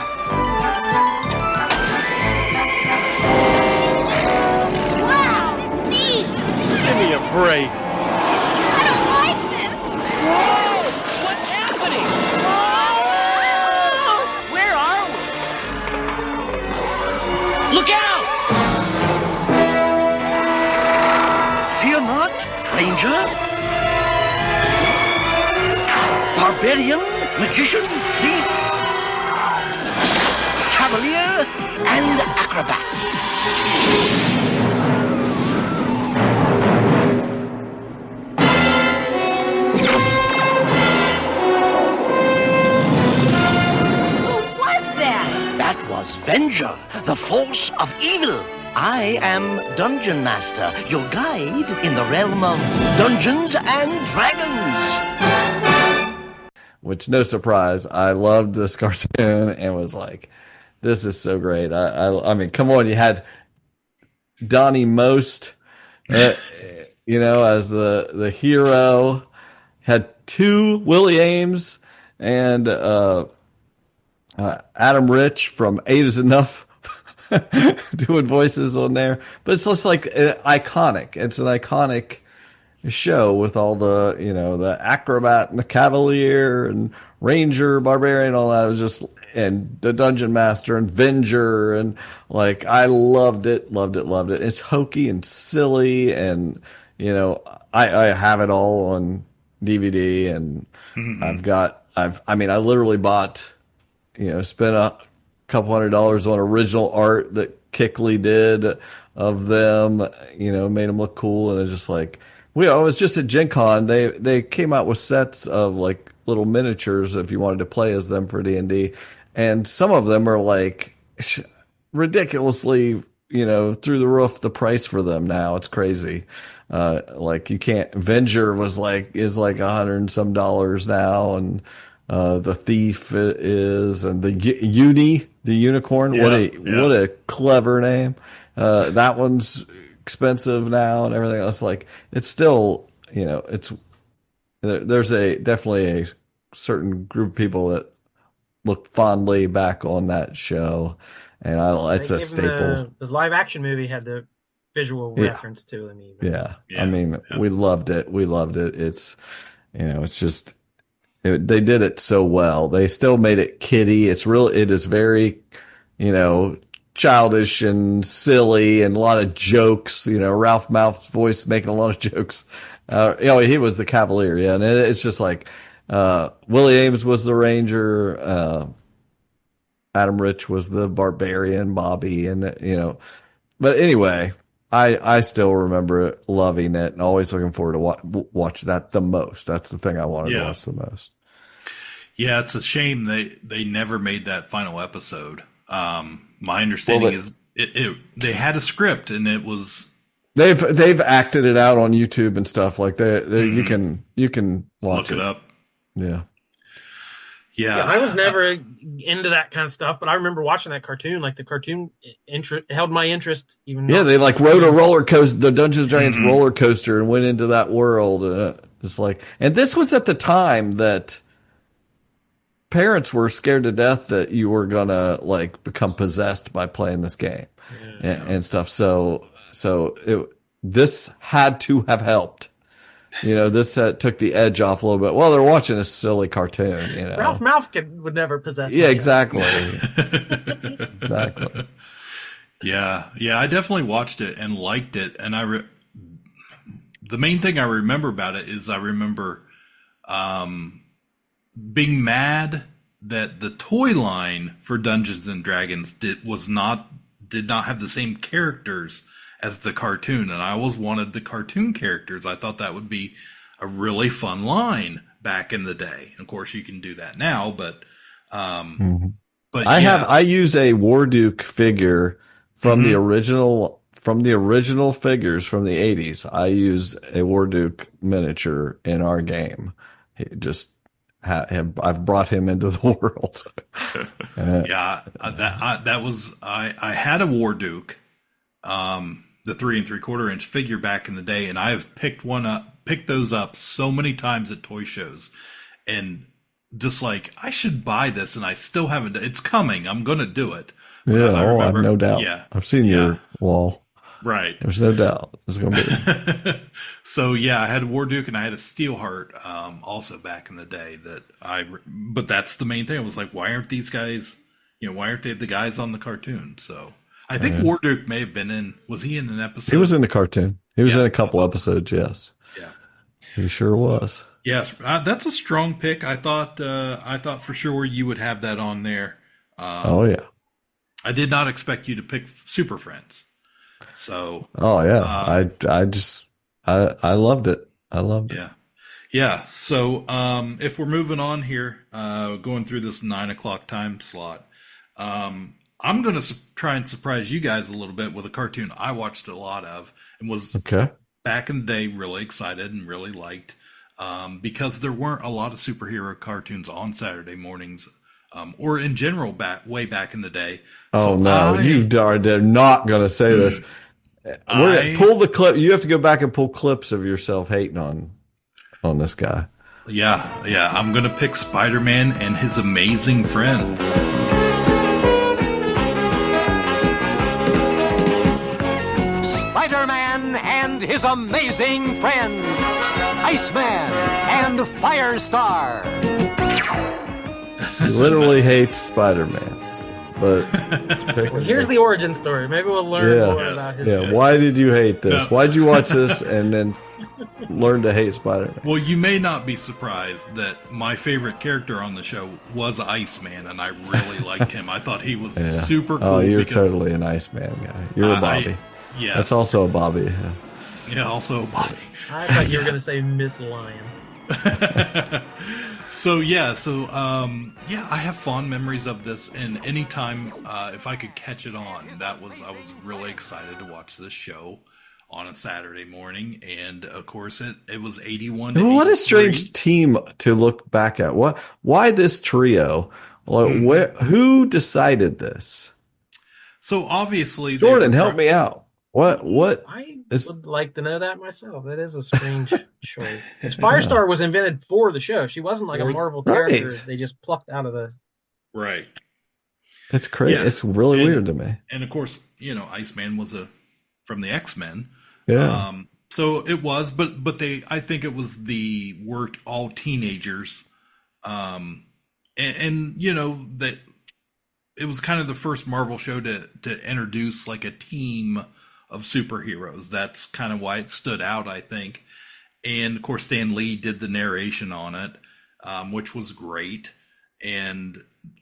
Wow, neat! Give me a break. I don't like this! Whoa! What's happening? Oh! Where are we? Look out! Fear not, Ranger. Barbarian, magician, thief, cavalier, and acrobat. Who was that? That was Venger, the force of evil. I am Dungeon Master, your guide in the realm of Dungeons and Dragons. Which, no surprise, I loved this cartoon and was like, this is so great. I mean, come on, you had Donnie Most, as the hero, had two Willie Ames and Adam Rich from Eight Is Enough doing voices on there. But it's just like iconic. It's an iconic show with all the, the acrobat and the cavalier and ranger, barbarian, all that. It was just, and the dungeon master and Venger, and like, I loved it. It's hokey and silly, and I have it all on DVD, and I literally bought, spent a couple $100 on original art that Kickley did of them, made them look cool, and it's just like, I was just at Gen Con. They came out with sets of like little miniatures if you wanted to play as them for D&D. And some of them are like ridiculously, through the roof, the price for them now. It's crazy. Like you can't, Venger is like $100 and some now. And, the Thief is, and the the unicorn. What a clever name. That one's expensive now and everything else. Like, it's still, there's definitely a certain group of people that look fondly back on that show, and it's a staple. The live action movie had the visual reference to them. I mean, we loved it. It's, it's just, they did it so well. They still made it kiddie. It is very, childish and silly, and a lot of jokes. Ralph Mouth's voice making a lot of jokes. He was the Cavalier, and it's just like Willie Ames was the Ranger, Adam Rich was the Barbarian, Bobby, and But anyway, I still remember loving it and always looking forward to watch that the most. That's the thing I wanted to watch the most. Yeah, it's a shame they never made that final episode. My understanding is they had a script, and it was they've acted it out on YouTube and stuff like that. You can watch look it up. Yeah. I was never into that kind of stuff, but I remember watching that cartoon. Like, the cartoon held my interest. Even they like rode a roller coaster, the Dungeons and Dragons roller coaster, and went into that world. It's like, and this was at the time that parents were scared to death that you were gonna like become possessed by playing this game and stuff. So this had to have helped. This took the edge off a little bit. Well, they're watching a silly cartoon. Ralph Malfkin would never possess. Yeah, exactly. Exactly. Yeah. I definitely watched it and liked it. And the main thing I remember about it is I remember being mad that the toy line for Dungeons and Dragons did not have the same characters as the cartoon, and I always wanted the cartoon characters. I thought that would be a really fun line back in the day. Of course, you can do that now, but I use a Warduke figure from the original figures from the 80s. I use a Warduke miniature in our game. I've brought him into the world. I had a Warduke, the 3 3/4-inch figure back in the day, and I've picked those up so many times at toy shows, and just like, I should buy this, and I still haven't. It's coming. I'm going to do it. I have no doubt. Yeah, I've seen your wall. Right. There's no doubt it's going to be. So I had a Warduke and I had a Steelheart, also back in the day but that's the main thing. I was like, why aren't these guys, why aren't they the guys on the cartoon? So I think Warduke may have been was he in an episode? He was in the cartoon. He was in a couple episodes. Yes. Yeah. He sure was. Yes. That's a strong pick. I thought for sure you would have that on there. Oh yeah. I did not expect you to pick Super Friends. So. Oh yeah. I loved it. I loved it. Yeah. Yeah. So, if we're moving on here, going through this 9 o'clock time slot, I'm going to try and surprise you guys a little bit with a cartoon I watched a lot of and was back in the day really excited and really liked because there weren't a lot of superhero cartoons on Saturday mornings or in general way back in the day. Oh, so no, you are not going to say this. We're gonna pull the clip. You have to go back and pull clips of yourself hating on this guy. Yeah. I'm going to pick Spider-Man and His Amazing Friends. Spider-Man and His Amazing Friends. Iceman and Firestar. He literally hates Spider-Man. But well, here's the origin story. Maybe we'll learn more about his show. Why did you hate this? Why did you watch this and then learn to hate Spider-Man? Well, you may not be surprised that my favorite character on the show was Iceman, and I really liked him. I thought he was super cool. Oh, you're totally an Iceman guy. You're a Bobby. Yes. That's also a Bobby. Yeah, also a Bobby. I thought you were going to say Miss Lion. I have fond memories of this, and anytime if I could catch it on, I was really excited to watch this show on a Saturday morning, and of course it was 81 to what 83. a strange team to look back at. Why this trio? Who decided this? So obviously, Jordan, help me out. What? I would like to know that myself. That is a strange choice. Because Firestar was invented for the show. She wasn't like a Marvel character they just plucked out of the... Right. It's crazy. Yeah. It's really weird to me. And of course, Iceman was from the X-Men. Yeah. So it was, but I think it was worked all teenagers. And that it was kind of the first Marvel show to introduce like a team of superheroes. That's kind of why it stood out, I think. And of course, Stan Lee did the narration on it, which was great. And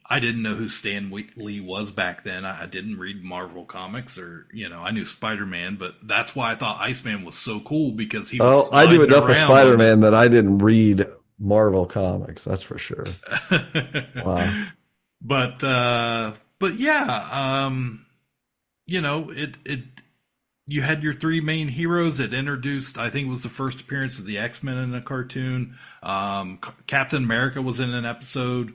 I didn't know who Stan Lee was back then. I didn't read Marvel comics, or I knew Spider-Man, but that's why I thought Iceman was so cool, because he was. I knew enough of Spider-Man that I didn't read Marvel comics. That's for sure. Wow. But yeah, you had your three main heroes. It introduced, I think it was the first appearance of the X-Men in a cartoon. Captain America was in an episode.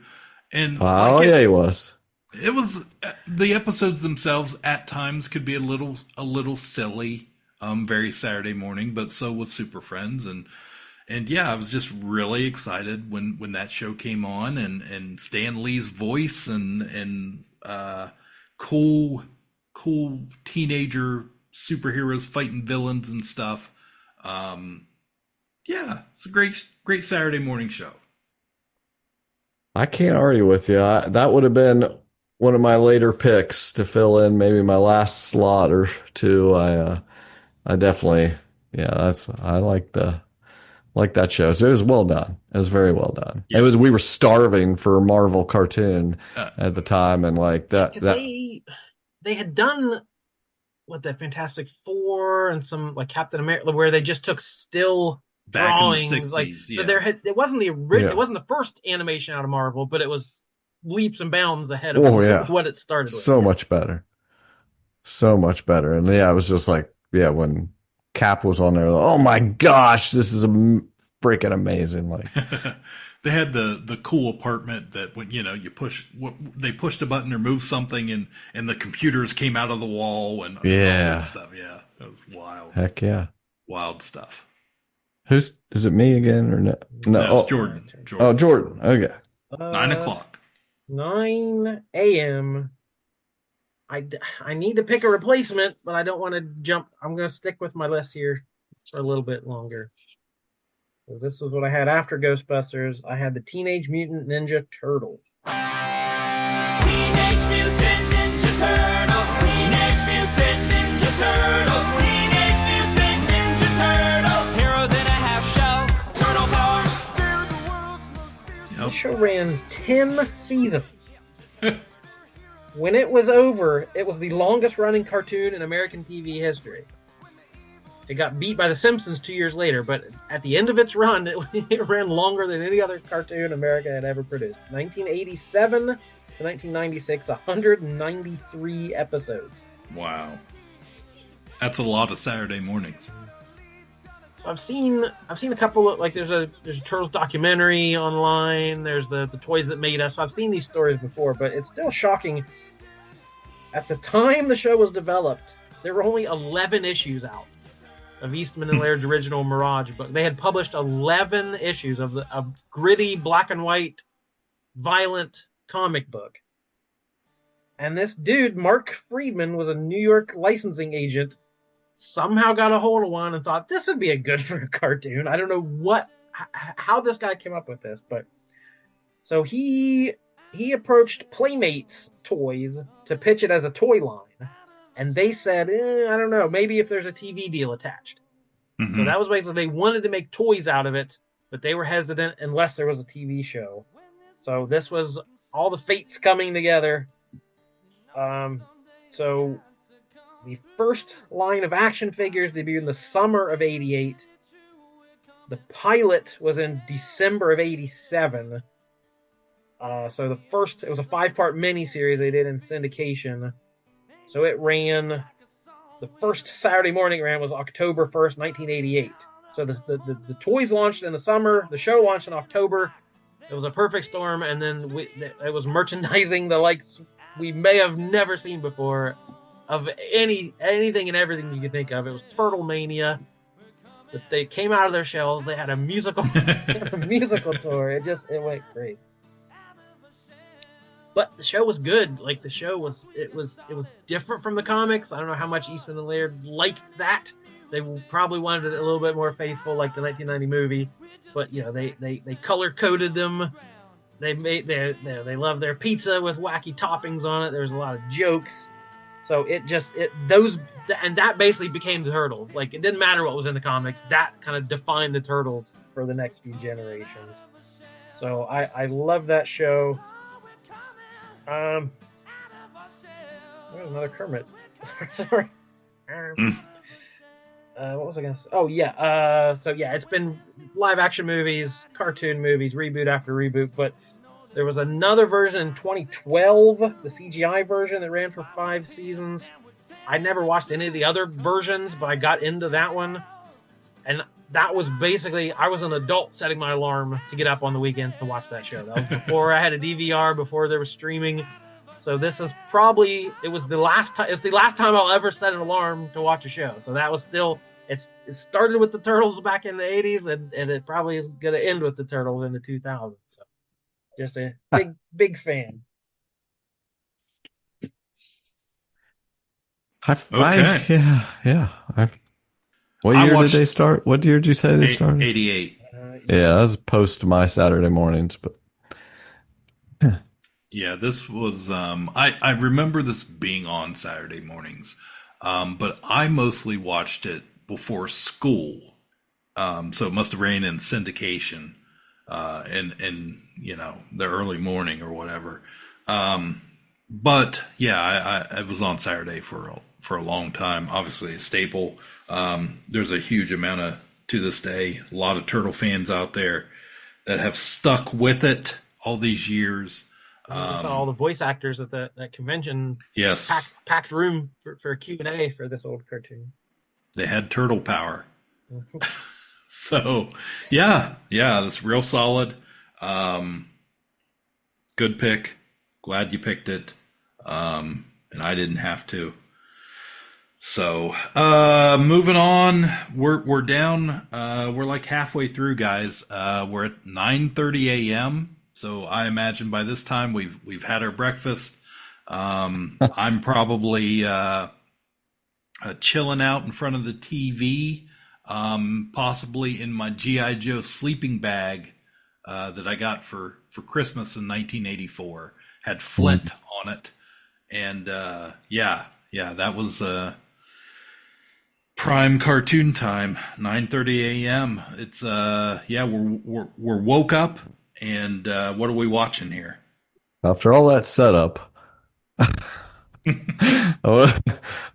And he was. It was, the episodes themselves at times could be a little silly, very Saturday morning, but so was Super Friends. And yeah, I was just really excited when that show came on, and Stan Lee's voice and cool teenager superheroes fighting villains and stuff. Yeah, it's a great Saturday morning show. I can't argue with you. That would have been one of my later picks to fill in maybe my last slot or two. I definitely, I like that show. So it was well done. It was very well done. Yeah. We were starving for a Marvel cartoon at the time, and like that. They had done that Fantastic Four and some like Captain America, where they just took still back drawings, in the 60s, so it wasn't the original, it wasn't the first animation out of Marvel, but it was leaps and bounds ahead of what it started with. So much better. And it was just like, when Cap was on there, oh my gosh, this is freaking amazing. Like they had the cool apartment that when you they pushed a button or moved something and the computers came out of the wall and all that stuff. Yeah, that was wild. Heck yeah, wild stuff. Is it me again or no? No, it's Jordan. Oh, Jordan. Okay. 9 o'clock. 9 a.m. I need to pick a replacement, but I don't want to jump. I'm going to stick with my list here for a little bit longer. So this is what I had after Ghostbusters. I had the Teenage Mutant Ninja Turtles. Teenage Mutant Ninja Turtles. Teenage Mutant Ninja Turtles. Teenage Mutant Ninja Turtles. Heroes in a half shell. Turtle power. They're the world's most fearsome. The show ran 10 seasons. When it was over, it was the longest running cartoon in American TV history. It got beat by The Simpsons 2 years later, but at the end of its run, it ran longer than any other cartoon America had ever produced. 1987 to 1996, 193 episodes. Wow. That's a lot of Saturday mornings. I've seen a couple of, like, there's a Turtles documentary online. There's the Toys That Made Us. So I've seen these stories before, but it's still shocking. At the time the show was developed, there were only 11 issues out of Eastman and Laird's original Mirage book. They had published 11 issues of a gritty black and white, violent comic book. And this dude, Mark Friedman, was a New York licensing agent. Somehow got a hold of one and thought this would be a good for a cartoon. I don't know how this guy came up with this, but so he approached Playmates Toys to pitch it as a toy line, and they said, I don't know, maybe if there's a TV deal attached. Mm-hmm. So that was basically, they wanted to make toys out of it, but they were hesitant unless there was a TV show. So this was all the fates coming together. So the first line of action figures debuted in the summer of '88. The pilot was in December of '87. So it was a 5-part miniseries they did in syndication. So it ran, the first Saturday morning it ran was October 1st, 1988. So the toys launched in the summer, the show launched in October. It was a perfect storm, and then it was merchandising the likes we may have never seen before of anything and everything you could think of. It was Turtle Mania. They came out of their shells. They had a musical tour. It went crazy. But the show was good. Like, the show was different from the comics. I don't know how much Eastman and Laird liked that. They probably wanted it a little bit more faithful, like the 1990 movie. But they color coded them. They love their pizza with wacky toppings on it. There's a lot of jokes. So that basically became the Turtles. Like, it didn't matter what was in the comics. That kind of defined the Turtles for the next few generations. So I love that show. There's another Kermit. Sorry. What was I gonna say? Oh yeah. So yeah, it's been live action movies, cartoon movies, reboot after reboot. But there was another version in 2012, the CGI version that ran for 5 seasons. I never watched any of the other versions, but I got into that one. And that was basically, I was an adult setting my alarm to get up on the weekends to watch that show. That was before I had a DVR, before there was streaming. So this is probably, it's the last time I'll ever set an alarm to watch a show. So that was still, it started with the Turtles back in the 80s, and it probably is going to end with the Turtles in the 2000s. So just a big fan. What year did they start? What year did you say they started? 88. Yeah, that was post my Saturday mornings, but yeah, this was I remember this being on Saturday mornings, but I mostly watched it before school, so it must have ran in syndication, in the early morning or whatever. But yeah, I was on Saturday for a long time. Obviously a staple. There's a huge amount to this day, a lot of Turtle fans out there that have stuck with it all these years. I saw all the voice actors at that convention. Yes. Packed room for a Q&A for this old cartoon. They had turtle power. So, yeah, that's real solid. Good pick. Glad you picked it. And I didn't have to. So, moving on, we're down. We're like halfway through, guys. We're at 9:30 a.m. So I imagine by this time we've had our breakfast. I'm probably chilling out in front of the TV, possibly in my G.I. Joe sleeping bag that I got for Christmas in 1984. Had Flint on it, and that was prime cartoon time. 9:30 a.m. It's we're woke up. And what are we watching here? After all that setup, I want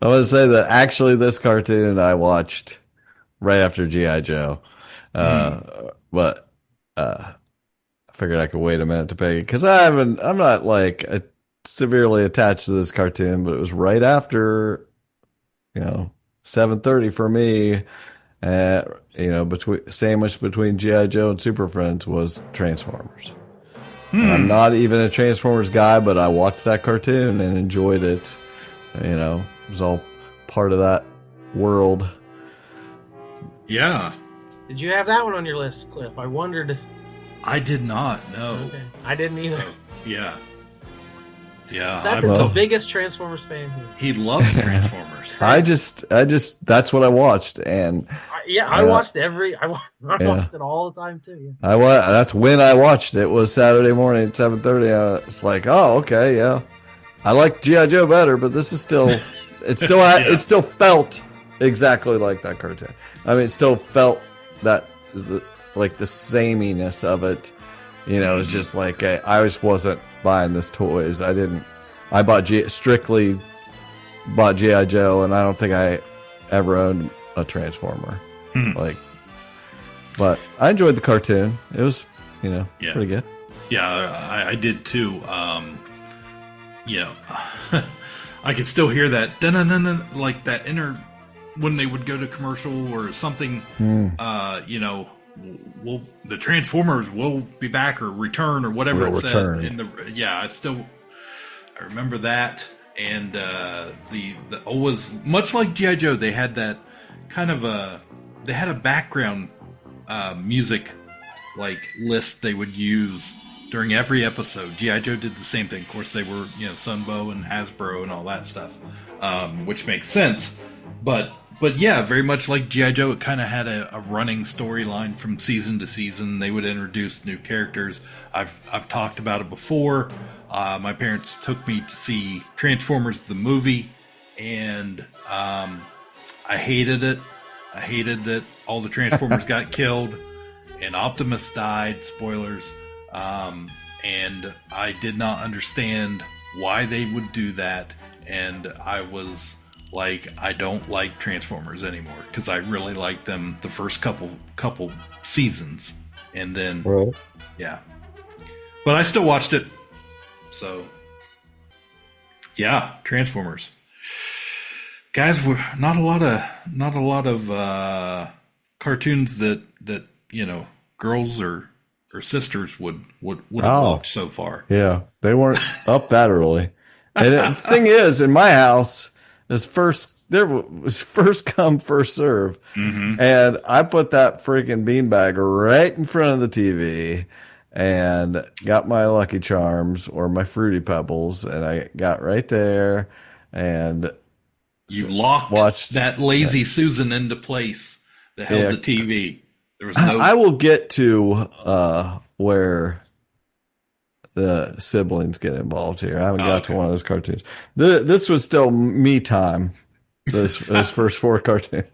to say that actually this cartoon I watched right after G.I. Joe. But I figured I could wait a minute to pick it because I'm not like a severely attached to this cartoon, but it was right after, 7:30 for me. Sandwiched between G.I. Joe and Super Friends was Transformers. And I'm not even a Transformers guy, but I watched that cartoon and enjoyed it. It was all part of that world. Yeah. Did you have that one on your list, Cliff? I wondered. I did not, no. Okay. I didn't either. So, yeah. Yeah. Zach is the biggest Transformers fan here. He loves Transformers. I just, that's what I watched. And I watched I watched it all the time too. Yeah. That's when I watched it. Was Saturday morning at 7:30. It's like, oh, okay, yeah. I like G.I. Joe better, but this is still, it still felt exactly like that cartoon. I mean, it still felt that like the sameness of it. It's just like I just wasn't buying this toys. I strictly bought G.I. Joe, and I don't think I ever owned a Transformer. But I enjoyed the cartoon. It was, pretty good. Yeah, I did too. I could still hear that dun-dun-dun-dun, like that inner when they would go to commercial or something. The Transformers will be back or return or whatever it said. I remember that, and the always much like G.I. Joe, they had that kind of a background music like list they would use during every episode. G.I. Joe did the same thing. Of course, they were Sunbow and Hasbro and all that stuff, which makes sense. But yeah, very much like G.I. Joe, it kind of had a running storyline from season to season. They would introduce new characters. I've talked about it before. My parents took me to see Transformers the movie, and I hated it. I hated that all the Transformers got killed and Optimus died. Spoilers. And I did not understand why they would do that. And I was like, I don't like Transformers anymore because I really liked them the first couple seasons, and then yeah. But I still watched it. So yeah, Transformers. Guys, we're not a lot of cartoons that girls or sisters would watch so far. Yeah, they weren't up that early. And the thing is, in my house, there was first come, first serve. Mm-hmm. And I put that freaking beanbag right in front of the TV and got my Lucky Charms or my Fruity Pebbles, and I got right there and you watched that lazy Susan into place that held the TV. There was no. I will get to where the siblings get involved here. I haven't got to one of those cartoons. This was still me time. Those first four cartoons.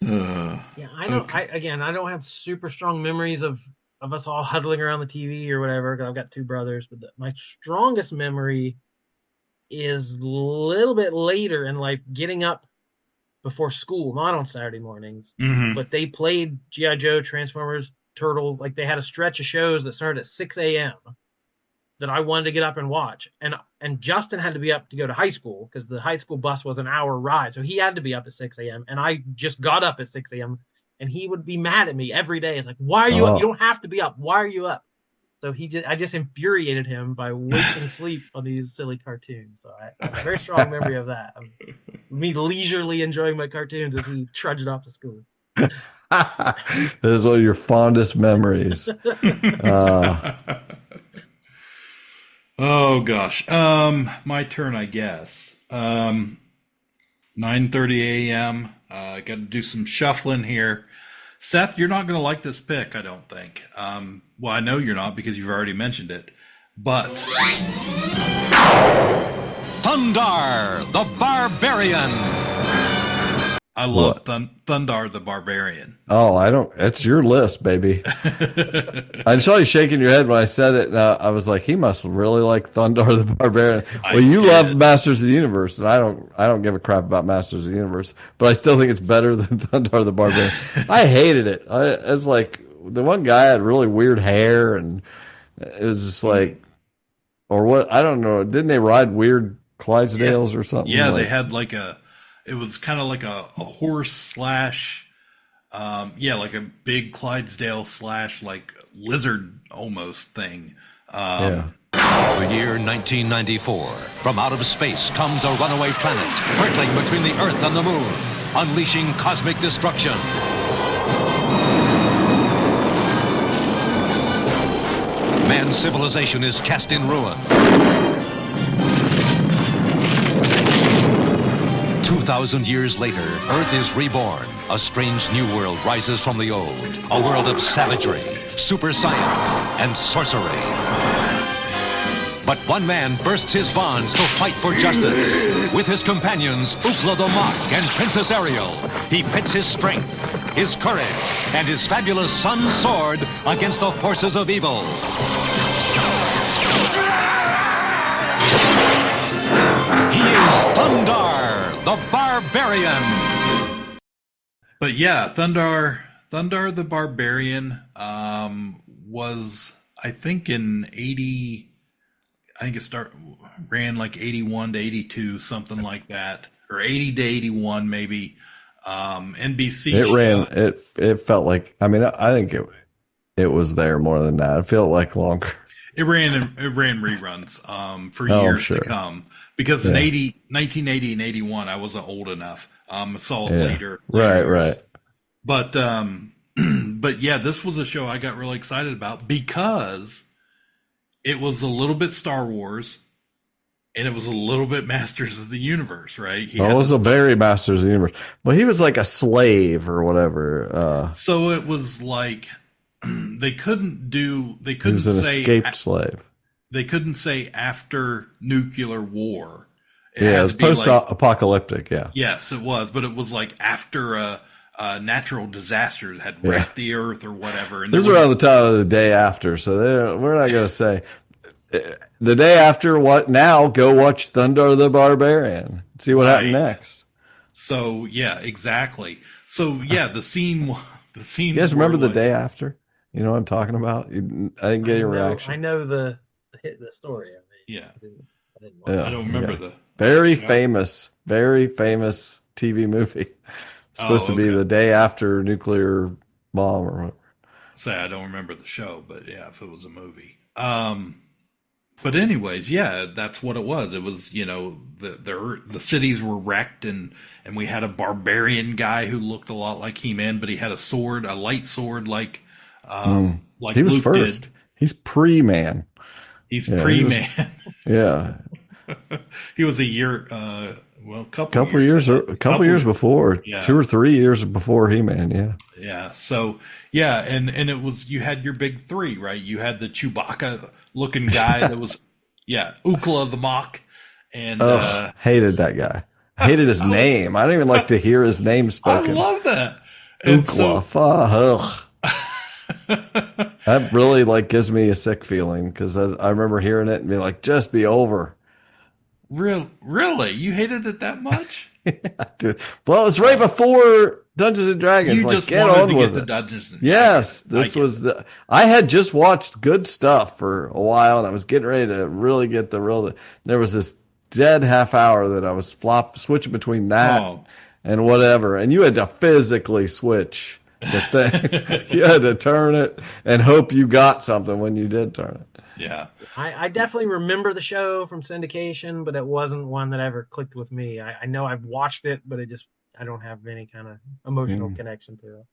Yeah, I don't. I don't have super strong memories of us all huddling around the TV or whatever. 'Cause I've got two brothers, but my strongest memory is a little bit later in life, getting up before school, not on Saturday mornings, but they played G.I. Joe, Transformers, Turtles. Like they had a stretch of shows that started at 6 a.m. that I wanted to get up and watch. And Justin had to be up to go to high school because the high school bus was an hour ride. So he had to be up at 6 a.m. And I just got up at 6 a.m. and he would be mad at me every day. It's like, why are you up? You don't have to be up. Why are you up? So I just infuriated him by wasting sleep on these silly cartoons. So I have a very strong memory of that. Me leisurely enjoying my cartoons as he trudged off to school. This is one of your fondest memories. Oh gosh. My turn, I guess. 9:30 a.m. Got to do some shuffling here. Seth, you're not going to like this pick, I don't think. Well, I know you're not because you've already mentioned it. But Thundar the Barbarian. I love Thundar the Barbarian. Oh, it's your list, baby. I saw you shaking your head when I said it, and I was like, he must really like Thundar the Barbarian. Well, you love Masters of the Universe, and I don't give a crap about Masters of the Universe, but I still think it's better than Thundar the Barbarian. I hated it. It's like the one guy had really weird hair, and it was just like, or what? I don't know. Didn't they ride weird Clydesdales or something? Yeah, they had like it was kind of like a horse slash, like a big Clydesdale slash like lizard almost thing. The year 1994. From out of space comes a runaway planet, hurtling between the Earth and the Moon, unleashing cosmic destruction. Man's civilization is cast in ruin. 2,000 years later, Earth is reborn. A strange new world rises from the old. A world of savagery, super science, and sorcery. But one man bursts his bonds to fight for justice. With his companions, Ookla the Mock and Princess Ariel, he pits his strength, his courage, and his fabulous sun's sword against the forces of evil. He is Thundar, the Barbarian. But yeah, Thundar the Barbarian was, I think, in 80. I think it ran like 81 to 82, something like that, or 80 to 81 maybe. NBC. It ran. It felt like. I mean, I think it was there more than that. It felt like longer. It ran reruns for years to come, because in 1980 and 81, I wasn't old enough. I saw it later. Right. But yeah, this was a show I got really excited about because it was a little bit Star Wars, and it was a little bit Masters of the Universe, right? It was a very Masters of the Universe. But he was like a slave or whatever. So it was like they couldn't he was an escaped slave. They couldn't say after nuclear war. It was post-apocalyptic, yeah. Yes, it was, but it was like after a natural disaster had wrecked the earth or whatever. And this is around the time of the day after, so we're not going to say the day after. What now? Go watch Thundar the Barbarian. See what happened next. So yeah, exactly. So yeah, the scene. You guys remember the day after? You know what I'm talking about? I didn't get your reaction. I know the story. I mean, yeah, I don't remember the very famous TV movie. Supposed to be the day after nuclear bomb or whatever. Say I don't remember the show, but yeah, if it was a movie. But anyways, yeah, that's what it was. It was, the cities were wrecked, and we had a barbarian guy who looked a lot like He-Man, but he had a light sword, like he was Luke first. did. He's pre-man. He's pre-man. Yeah. He was a year. A couple years before, 2 or 3 years before He-Man, yeah. Yeah. So yeah, and it was, you had your big three, right? You had the Chewbacca looking guy that was Ookla the Mock, and hated that guy. Hated his name. I don't even like to hear his name spoken. I love that. Ookla. That really gives me a sick feeling, because I remember hearing it and being like, just be over. Really? You hated it that much? Yeah, dude. Well, it was right before Dungeons and Dragons. You just get wanted on to with get it. to Dungeons and Yes, Dragons. I had just watched Good Stuff for a while, and I was getting ready to really get there was this dead half hour that I was switching between that and whatever, and you had to physically switch the thing. You had to turn it and hope you got something when you did turn it. Yeah. I definitely remember the show from syndication, but it wasn't one that ever clicked with me. I know I've watched it, but I don't have any kind of emotional connection to it.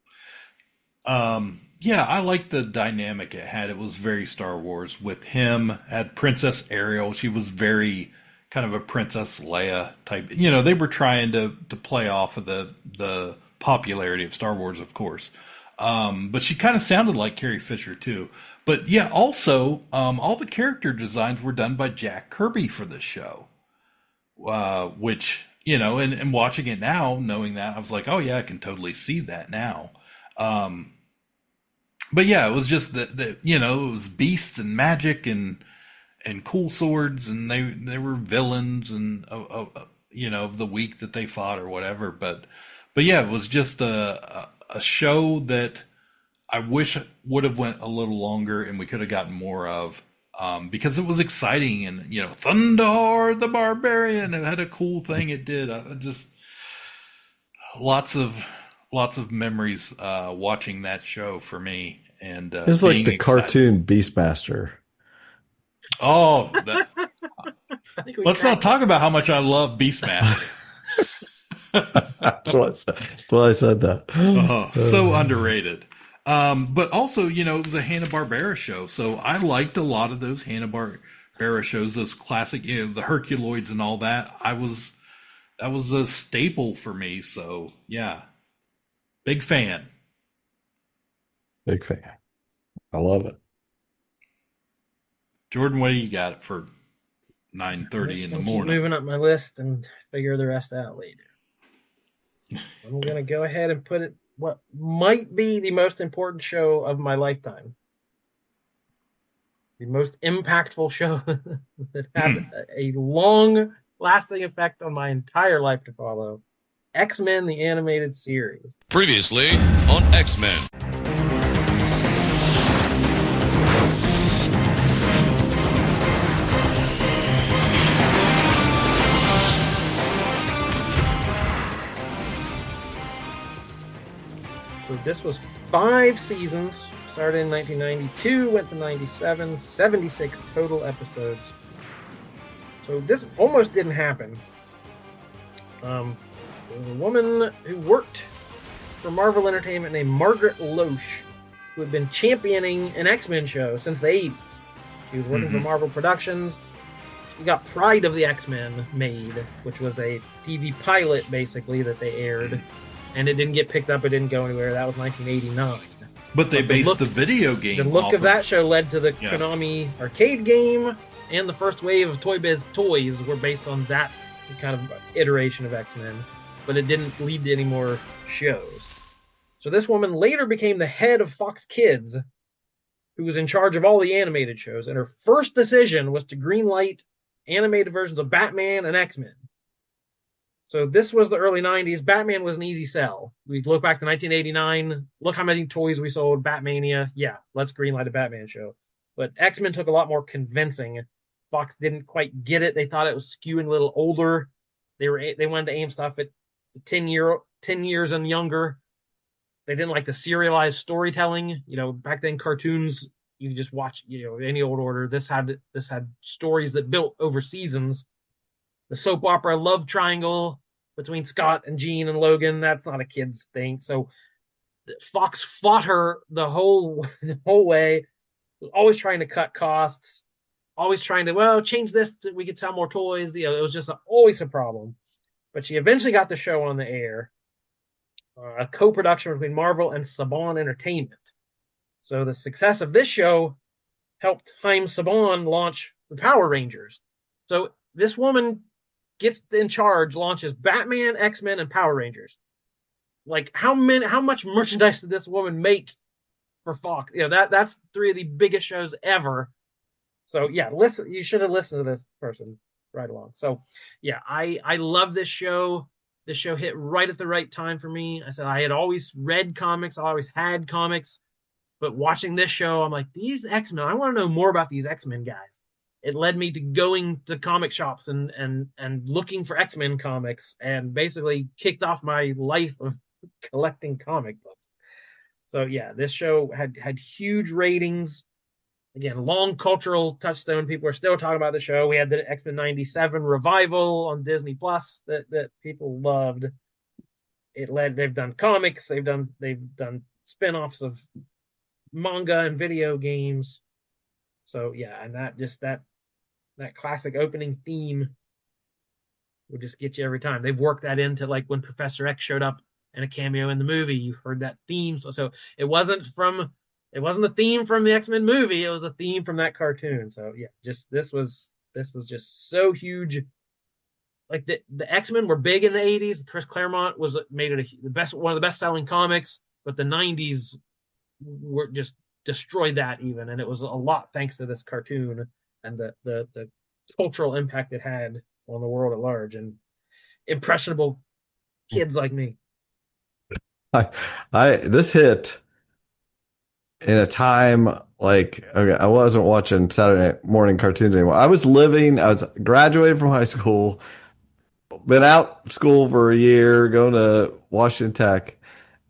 Yeah, I liked the dynamic it had. It was very Star Wars with him. Had Princess Ariel. She was very kind of a Princess Leia type. They were trying to play off of the popularity of Star Wars, of course. But she kind of sounded like Carrie Fisher too. But yeah, also, all the character designs were done by Jack Kirby for this show, which, and watching it now, knowing that, I was like, oh yeah, I can totally see that now. But yeah, it was just that it was beasts and magic and cool swords, and they were villains and of the week that they fought or whatever. But yeah, it was just a show that I wish would have went a little longer and we could have gotten more of. because it was exciting, and Thunderheart the Barbarian, it had a cool thing it did. Just lots of memories watching that show for me, and It's like being the excited. cartoon Beastmaster. Oh, I think we let's not cracked talk about how much I love Beastmaster. That's why I said that. So underrated. But also, it was a Hanna-Barbera show, so I liked a lot of those Hanna-Barbera shows, those classic, the Herculoids and all that. That was a staple for me, so yeah. Big fan. Big fan. I love it. Jordan, what do you got for 9:30 in the morning? Keep moving up my list and figure the rest out later. I'm going to go ahead and put it what might be the most important show of my lifetime. The most impactful show that had a long-lasting effect on my entire life to follow. X-Men, the animated series. Previously on X-Men. So this was 5 seasons, started in 1992, went to 97, 76 total episodes. So this almost didn't happen. There was a woman who worked for Marvel Entertainment named Margaret Loesch, who had been championing an X-Men show since the 80s. She was working for Marvel Productions. She got Pride of the X-Men made, which was a TV pilot, basically, that they aired. And it didn't get picked up. It didn't go anywhere. That was 1989. But they based the video game. The look off of that show led to the Yeah. Konami arcade game, and the first wave of Toy Biz toys were based on that kind of iteration of X-Men. But it didn't lead to any more shows. So this woman later became the head of Fox Kids, who was in charge of all the animated shows. And her first decision was to greenlight animated versions of Batman and X-Men. So this was the early 90s. Batman was an easy sell. We look back to 1989. Look how many toys we sold. Batmania. Yeah, let's greenlight a Batman show. But X-Men took a lot more convincing. Fox didn't quite get it. They thought it was skewing a little older. They wanted to aim stuff at 10 years and younger. They didn't like the serialized storytelling. Back then cartoons, you could just watch, any old order. This had stories that built over seasons. The soap opera love triangle between Scott and Jean and Logan, that's not a kid's thing. So Fox fought her the whole way, always trying to cut costs, always trying to, change this so we could sell more toys. It was just always a problem. But she eventually got the show on the air, a co-production between Marvel and Saban Entertainment. So the success of this show helped Haim Saban launch the Power Rangers. So this woman gets in charge, launches Batman, X-Men, and Power Rangers. Like how much merchandise did this woman make for Fox? That's 3 of the biggest shows ever. So yeah, you should have listened to this person right along. So yeah, I love this show. This show hit right at the right time for me. I said I had always read comics, I always had comics, but watching this show, I'm like, these X-Men, I want to know more about these X-Men guys. It led me to going to comic shops and looking for X-Men comics, and basically kicked off my life of collecting comic books. So yeah, this show had huge ratings. Again, long cultural touchstone. People are still talking about the show. We had the X-Men 97 revival on Disney Plus that people loved. They've done comics, they've done spin-offs of manga and video games. So yeah, and that classic opening theme would just get you every time. They've worked that into, like, when Professor X showed up in a cameo in the movie, you heard that theme. So it wasn't the theme from the X-Men movie, it was a theme from that cartoon. So yeah, just this was just so huge. Like the X-Men were big in the 80s. Chris Claremont made it one of the best selling comics, but the 90s were just destroyed that even, and it was a lot thanks to this cartoon and the cultural impact it had on the world at large and impressionable kids like me. This hit in a time like, okay, I wasn't watching Saturday morning cartoons anymore. I was graduated from high school, been out of school for a year, going to Washington Tech.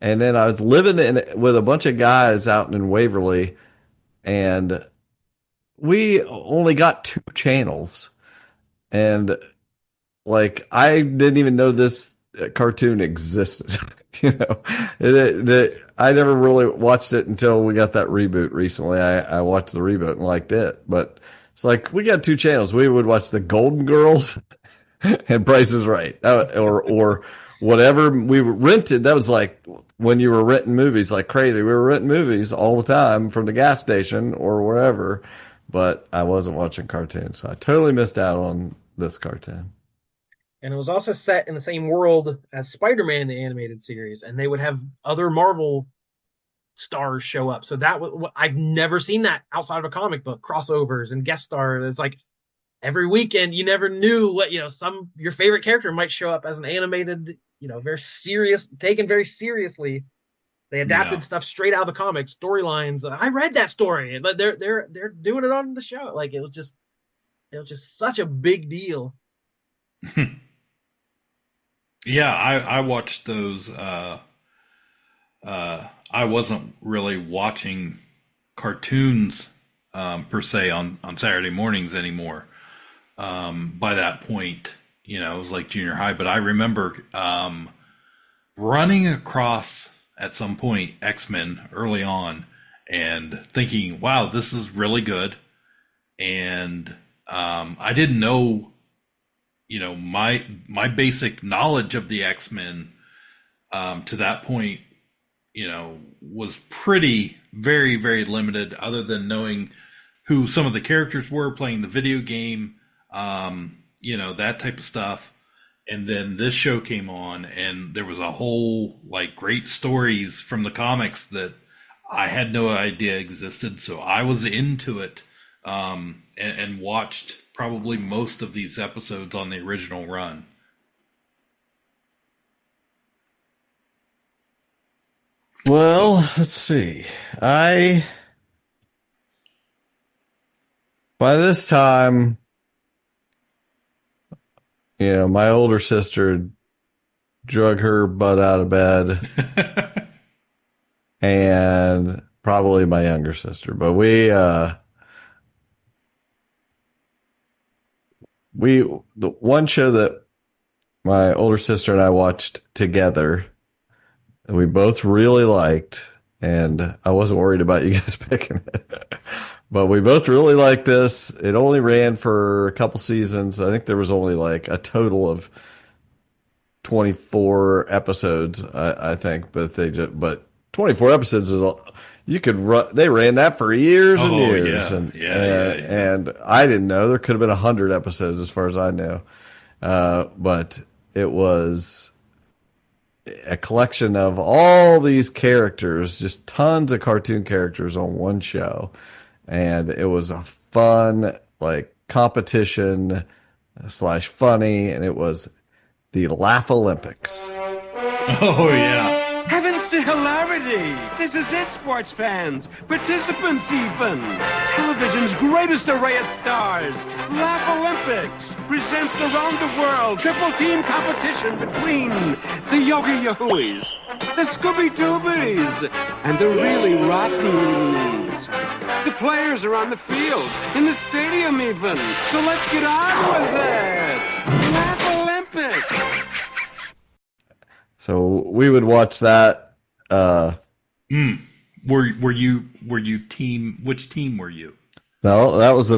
And then I was living with a bunch of guys out in Waverly, and we only got 2 channels. And like, I didn't even know this cartoon existed. I never really watched it until we got that reboot recently. I watched the reboot and liked it, but it's like, we got 2 channels. We would watch the Golden Girls and Price is Right, or whatever we rented. That was like when you were renting movies like crazy. We were renting movies all the time from the gas station or wherever, but I wasn't watching cartoons. So I totally missed out on this cartoon. And it was also set in the same world as Spider-Man, the animated series, and they would have other Marvel stars show up. So that was, I've never seen that outside of a comic book, crossovers and guest stars. It's like every weekend you never knew what, your favorite character might show up as an animated, very serious, taken very seriously. They adapted stuff straight out of the comics, storylines. I read that story. They're doing it on the show. Like, it was just such a big deal. Yeah, I watched those. I wasn't really watching cartoons per se on Saturday mornings anymore. By that point, it was like junior high. But I remember running across at some point X-Men early on and thinking, "Wow, this is really good." And I didn't know. My basic knowledge of the X-Men to that point, was pretty very, very limited, other than knowing who some of the characters were, playing the video game, that type of stuff. And then this show came on, and there was a whole great stories from the comics that I had no idea existed. So I was into it and watched probably most of these episodes on the original run. Well, let's see. By this time, my older sister drug her butt out of bed, and probably my younger sister, but the one show that my older sister and I watched together, and we both really liked, and I wasn't worried about you guys picking it, but we both really liked this. It only ran for a couple seasons. I think there was only a total of 24 episodes, I think, but 24 episodes is they ran that for years and years. Yeah. And I didn't know. There could have been 100 episodes as far as I know. But it was a collection of all these characters, just tons of cartoon characters on one show. And it was a fun, competition / funny. And it was the Laugh Olympics. Oh, yeah. Heavens to hilarity! This is it, sports fans, participants even. Television's greatest array of stars, Laugh Olympics, presents the round-the-world triple team competition between the Yogi Yahooies, the Scooby-Doobies, and the really Rottens. The players are on the field, in the stadium even, so let's get on with it! Laugh Olympics! So we would watch that. Were you team? Which team were you? No, that was a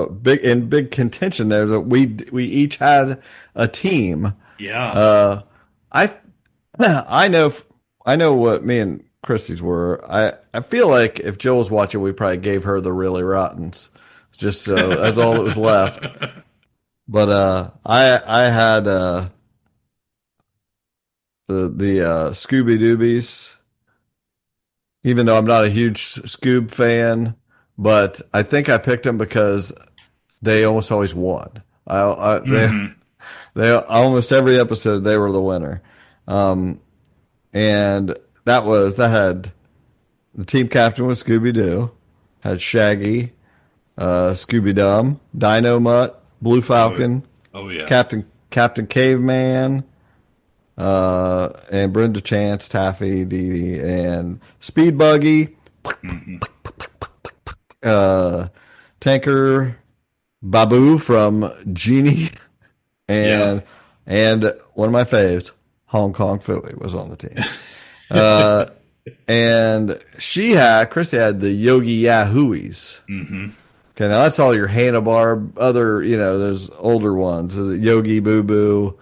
big contention there. That we each had a team. Yeah. I know what me and Christy's were. I feel like if Jill was watching, we probably gave her the really Rottens, just so that's all that was left. But I had the Scooby Doobies, even though I'm not a huge Scoob fan, but I think I picked them because they almost always won. They almost every episode they were the winner, and that had the team captain was Scooby Doo, had Shaggy, Scooby Dum, Dino Mutt, Blue Falcon, Oh yeah. Captain Caveman, and Brenda Chance, Taffy, Dee Dee, and Speed Buggy, Tanker, Babu from Genie, and one of my faves, Hong Kong Philly was on the team. And Chrissy had the Yogi Yahooies. Mm-hmm. Okay, now that's all your Hanna-Barbera, other, those older ones. Yogi Boo Boo,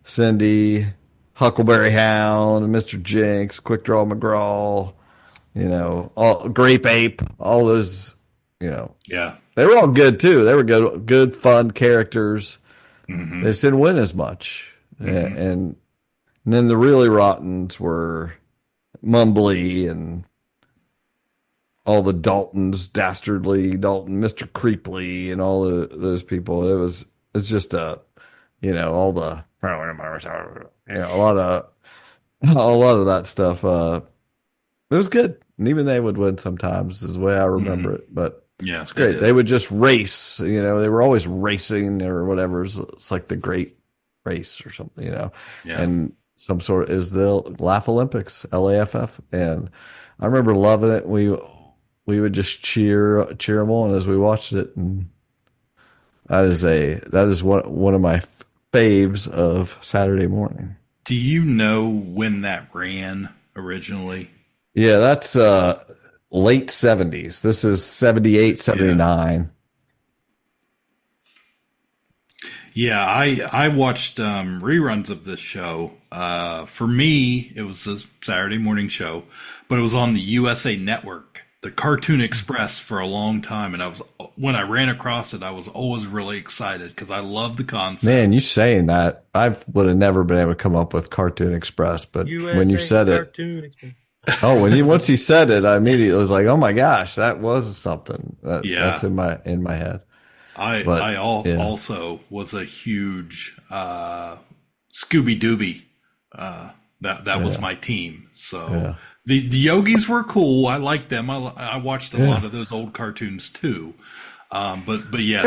Cindy, Huckleberry Hound, Mr. Jinx, Quick Draw McGraw, all Grape Ape, all those, Yeah. They were all good too. They were good, fun characters. Mm-hmm. They just didn't win as much. Mm-hmm. And then the really rottens were Mumbly and all the Daltons, Dastardly Dalton, Mr. Creeply, and all those people. It's just all the a lot of that stuff. It was good, and even they would win sometimes, is the way I remember it. But yeah, it's great. They would just race. They were always racing or whatever. It's like the Great Race or something. Yeah. And some sort is the Laugh Olympics, LAFF, and I remember loving it. We would just cheer them on as we watched it, and that is one of my faves of Saturday morning. Do you know when that ran originally? Yeah, that's late 70s. This is 78, 79. Yeah, I watched reruns of this show. For me, it was a Saturday morning show, but it was on the USA Network, the Cartoon Express, for a long time. And when I ran across it, I was always really excited because I love the concept. Man, you saying that, I would have never been able to come up with Cartoon Express, but when you said Cartoon Express. Once he said it, I immediately was like, "Oh my gosh, that was something." That's in my head. I also was a huge Scooby Dooby. That was my team. So the Yogis were cool. I liked them. I watched a lot of those old cartoons too. But yeah,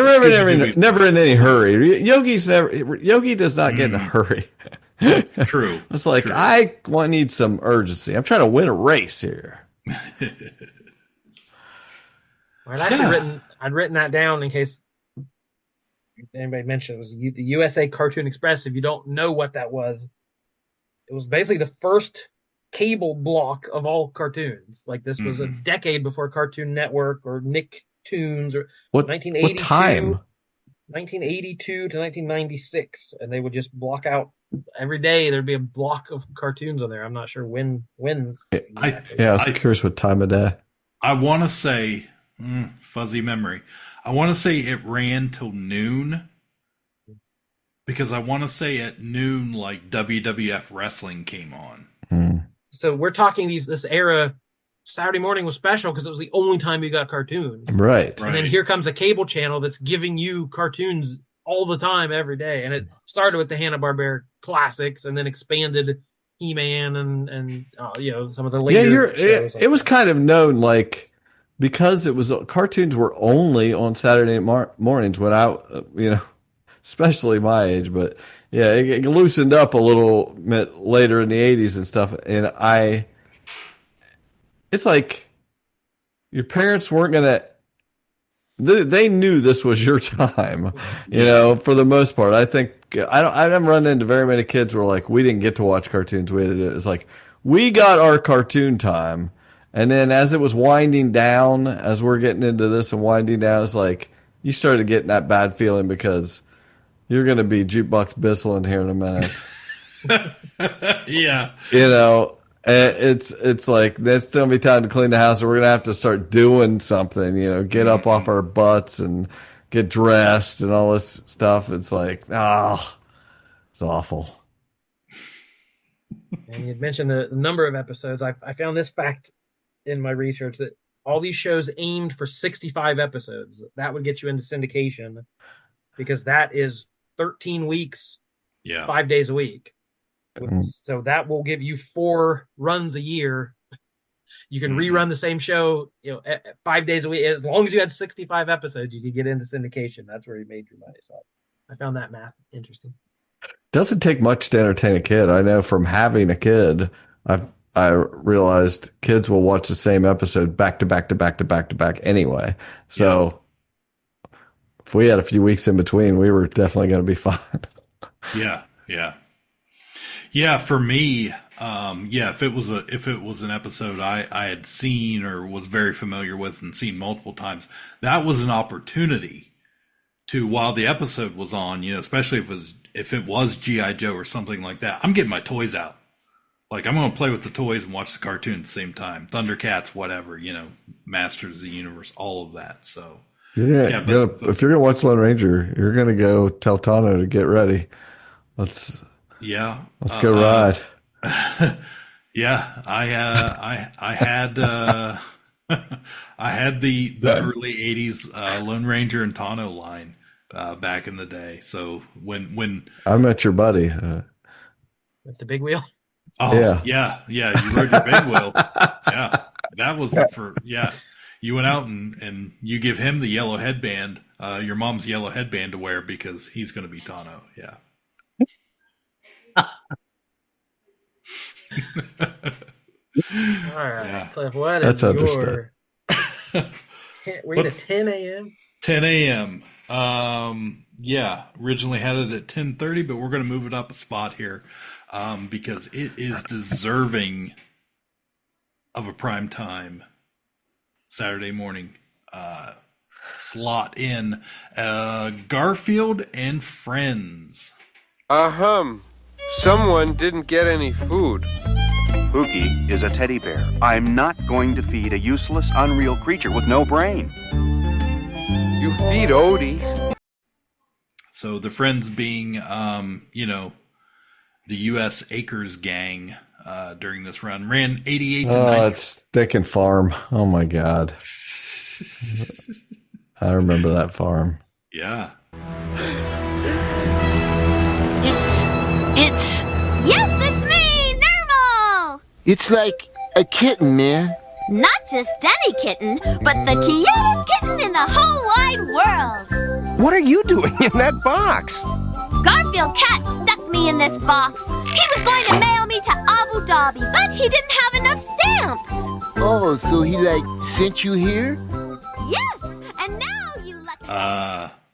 never in any hurry. Yogi does not get in a hurry. True. It's like, I need some urgency. I'm trying to win a race here. I'd written that down in case anybody mentioned it. Was the USA Cartoon Express. If you don't know what that was, it was basically the first cable block of all cartoons. Like, this was a decade before Cartoon Network or Nicktoons or 1982. What time? 1982 to 1996, and they would just block out every day. There'd be a block of cartoons on there. I'm not sure when. Exactly. I was curious what time of day. I want to say, fuzzy memory. I want to say it ran till noon, because I want to say at noon, like, WWF wrestling came on. So we're talking this era. Saturday morning was special because it was the only time you got cartoons. Right. And then here comes a cable channel that's giving you cartoons all the time, every day. And it started with the Hanna-Barbera classics and then expanded He-Man and some of the later shows. It was kind of known, like, because cartoons were only on Saturday mornings when especially my age, but yeah, it loosened up a little bit later in the 80s and stuff. And it's like your parents weren't going to, they knew this was your time, for the most part. I think, I haven't run into very many kids who were like, we didn't get to watch cartoons. It's like, we got our cartoon time. And then as it was winding down, as we're getting into this and winding down, it's like, you started getting that bad feeling because you're going to be Jukebox Bissell here in a minute. Yeah. It's like, it's going to be time to clean the house, or we're going to have to start doing something, get up off our butts and get dressed and all this stuff. It's like, it's awful. And you'd mentioned the number of episodes. I found this fact in my research that all these shows aimed for 65 episodes. That would get you into syndication, because that is 13 weeks, 5 days a week. So that will give you 4 runs a year. You can rerun the same show, 5 days a week. As long as you had 65 episodes, you could get into syndication. That's where you made your money. So I found that math interesting. Doesn't take much to entertain a kid. I know from having a kid, I realized kids will watch the same episode back to back to back to back to back anyway. So if we had a few weeks in between, we were definitely going to be fine. Yeah, for me, if it was an episode I had seen or was very familiar with and seen multiple times, that was an opportunity to, while the episode was on, especially if it was G.I. Joe or something like that, I'm getting my toys out. Like, I'm going to play with the toys and watch the cartoon at the same time. Thundercats, whatever, Masters of the Universe, all of that. So, if you're going to watch Lone Ranger, you're going to go tell Tano to get ready. Let's go ride. I had I had the early '80s Lone Ranger and Tano line back in the day. So when I met your buddy with the big wheel. Oh yeah, you rode your big wheel. Yeah, that was You went out and you give him the yellow headband, your mom's yellow headband to wear because he's going to be Tano. Yeah. All right, Cliff, what That's is your... We're at 10 a.m.? 10 a.m. Originally had it at 10:30, but we're going to move it up a spot here because it is deserving of a prime time Saturday morning slot in Garfield and Friends. Someone didn't get any food. Pookie is a teddy bear. I'm not going to feed a useless, unreal creature with no brain. You feed Odie. So the Friends being, the U.S. Acres gang during this run ran 88 to 90. Oh, it's Dick and Farm. Oh my God. I remember that farm. Yeah. Yes, it's me, Normal! It's like a kitten, man. Not just any kitten, but the cutest kitten in the whole wide world. What are you doing in that box? Garfield Cat stuck me in this box. He was going to mail me to Abu Dhabi, but he didn't have enough stamps. Oh, so he, sent you here? Yes, and now you lucky...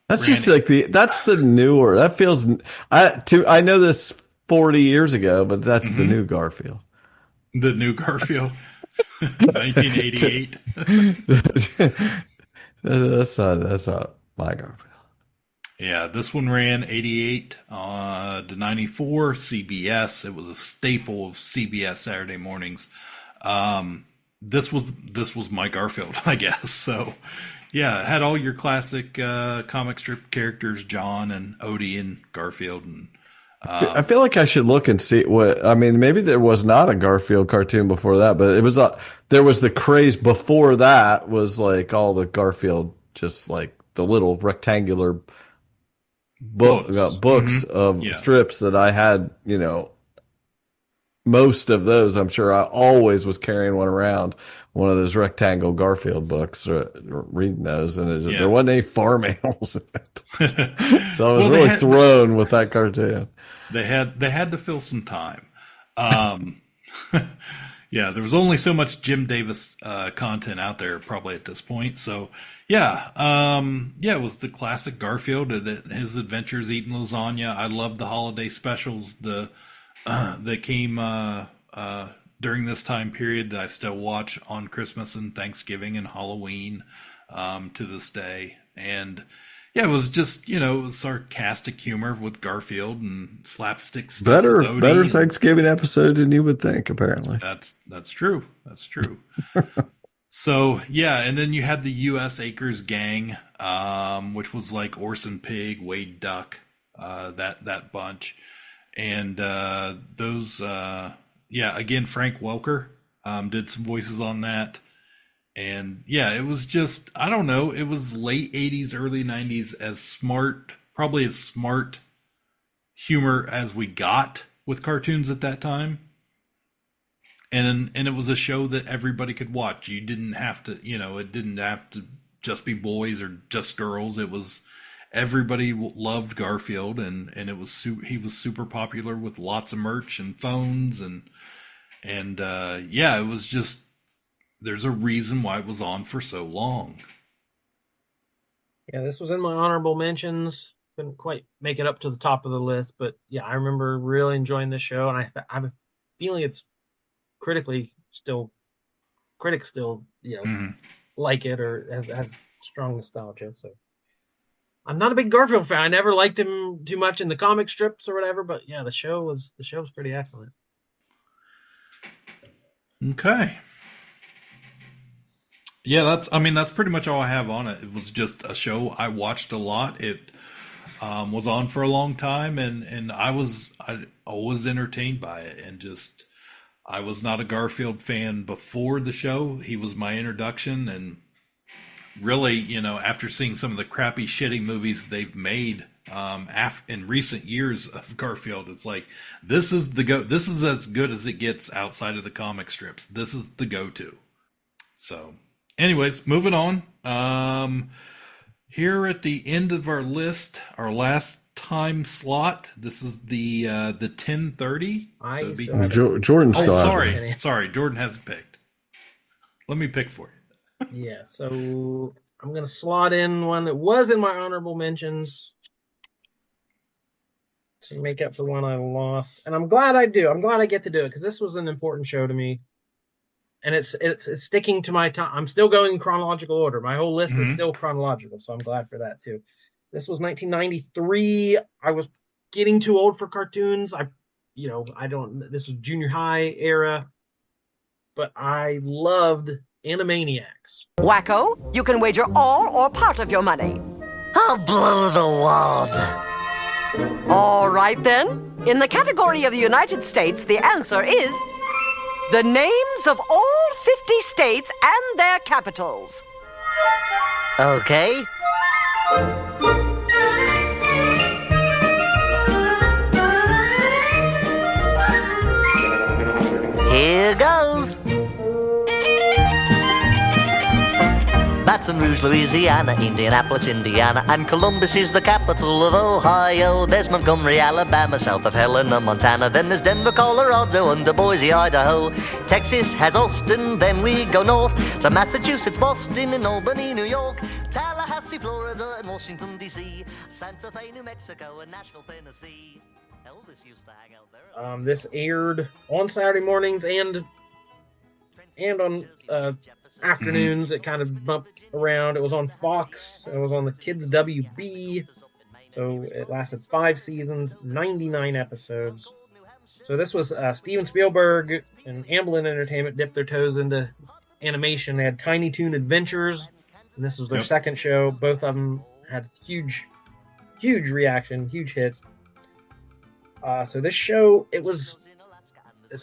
That's just that's the newer. That feels... I know this 40 years ago, but that's the new Garfield. The new Garfield. 1988. That's not my Garfield. Yeah, this one ran 88 to 94 CBS. It was a staple of CBS Saturday mornings. This was my Garfield, I guess. So, yeah, it had all your classic comic strip characters, John and Odie and Garfield. And I feel like I should look and see maybe there was not a Garfield cartoon before that, but it was there was the craze before that was like all the Garfield, just like the little rectangular books of strips that I had, most of those. I'm sure I always was carrying one around, one of those rectangle Garfield books, reading those, and there wasn't any farm animals in it. So I was really thrown with that cartoon. They had to fill some time. Yeah, there was only so much Jim Davis content out there probably at this point. So it was the classic Garfield, his adventures eating lasagna. I loved the holiday specials that came during this time period that I still watch on Christmas and Thanksgiving and Halloween to this day. And yeah, it was just, sarcastic humor with Garfield and slapstick stuff. Better Thanksgiving episode than you would think, apparently. That's true. That's true. So, yeah, and then you had the U.S. Acres gang, which was like Orson Pig, Wade Duck, that bunch. And those, again, Frank Welker did some voices on that. And yeah, it was just, I don't know, it was late 80s, early 90s, probably as smart humor as we got with cartoons at that time. And it was a show that everybody could watch. You didn't have to, it didn't have to just be boys or just girls. It was everybody loved Garfield, and it was he was super popular with lots of merch and phones and it was just, there's a reason why it was on for so long. Yeah, this was in my honorable mentions. Couldn't quite make it up to the top of the list, but yeah, I remember really enjoying this show, and I have a feeling it's critics still, like it or has strong nostalgia. So I'm not a big Garfield fan. I never liked him too much in the comic strips or whatever, but yeah, the show was pretty excellent. Okay. Yeah, that's pretty much all I have on it. It was just a show I watched a lot. It was on for a long time, and I was always entertained by it, and just, I was not a Garfield fan before the show. He was my introduction, and really, after seeing some of the crappy, shitty movies they've made in recent years of Garfield, it's like, this is this is as good as it gets outside of the comic strips. This is the go-to. So, anyways, moving on. Here at the end of our list, our last time slot. This is the 10:30. So Jordan's still sorry, Jordan hasn't picked. Let me pick for you. Yeah, so I'm gonna slot in one that was in my honorable mentions to make up for one I lost, and I'm glad I do. I'm glad I get to do it because this was an important show to me, and it's sticking to my time. I'm still going in chronological order. My whole list is still chronological, so I'm glad for that too. This was 1993. I was getting too old for cartoons. This was junior high era, but I loved Animaniacs. Wacko, you can wager all or part of your money. I'll blow the wad. All right then. In the category of the United States, the answer is the names of all 50 states and their capitals. Okay. Here goes. Baton Rouge, Louisiana, Indianapolis, Indiana, and Columbus is the capital of Ohio. There's Montgomery, Alabama, south of Helena, Montana. Then there's Denver, Colorado, under Boise, Idaho. Texas has Austin, then we go north to Massachusetts, Boston, and Albany, New York, Tallahassee, Florida, and Washington, D.C., Santa Fe, New Mexico, and Nashville, Tennessee. Elvis used to hang out there. This aired on Saturday mornings and on afternoons. It kind of bumped around. It was on Fox. It was on the Kids WB. So it lasted 5 seasons, 99 episodes. So this was Steven Spielberg and Amblin Entertainment dipped their toes into animation. They had Tiny Toon Adventures, and this was their second show. Both of them had huge reaction, huge hits. So this show, this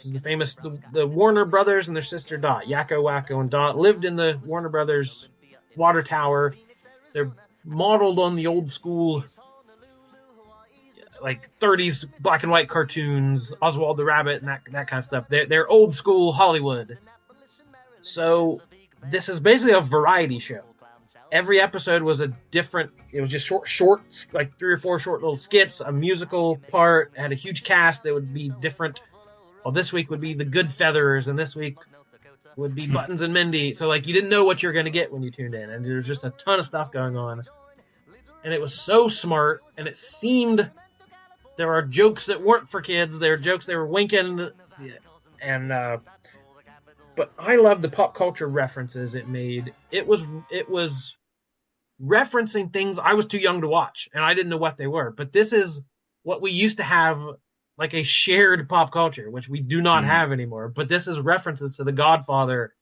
is the famous, the Warner Brothers and their sister Dot, Yakko, Wacko, and Dot, lived in the Warner Brothers water tower. They're modeled on the old school, like 30s black and white cartoons, Oswald the Rabbit and that kind of stuff. They're old school Hollywood. So this is basically a variety show. Every episode was a different, it was just short, like 3 or 4 short little skits, a musical part, had a huge cast that would be different. Well, this week would be the Good Feathers, and this week would be Buttons and Mindy. So, like, you didn't know what you were going to get when you tuned in, and there was just a ton of stuff going on. And it was so smart, and it seemed there are jokes that weren't for kids. There were jokes they were winking, and but I love the pop culture references it made. It was referencing things I was too young to watch, and I didn't know what they were. But this is what we used to have, like a shared pop culture, which we do not have anymore. But this is references to The Godfather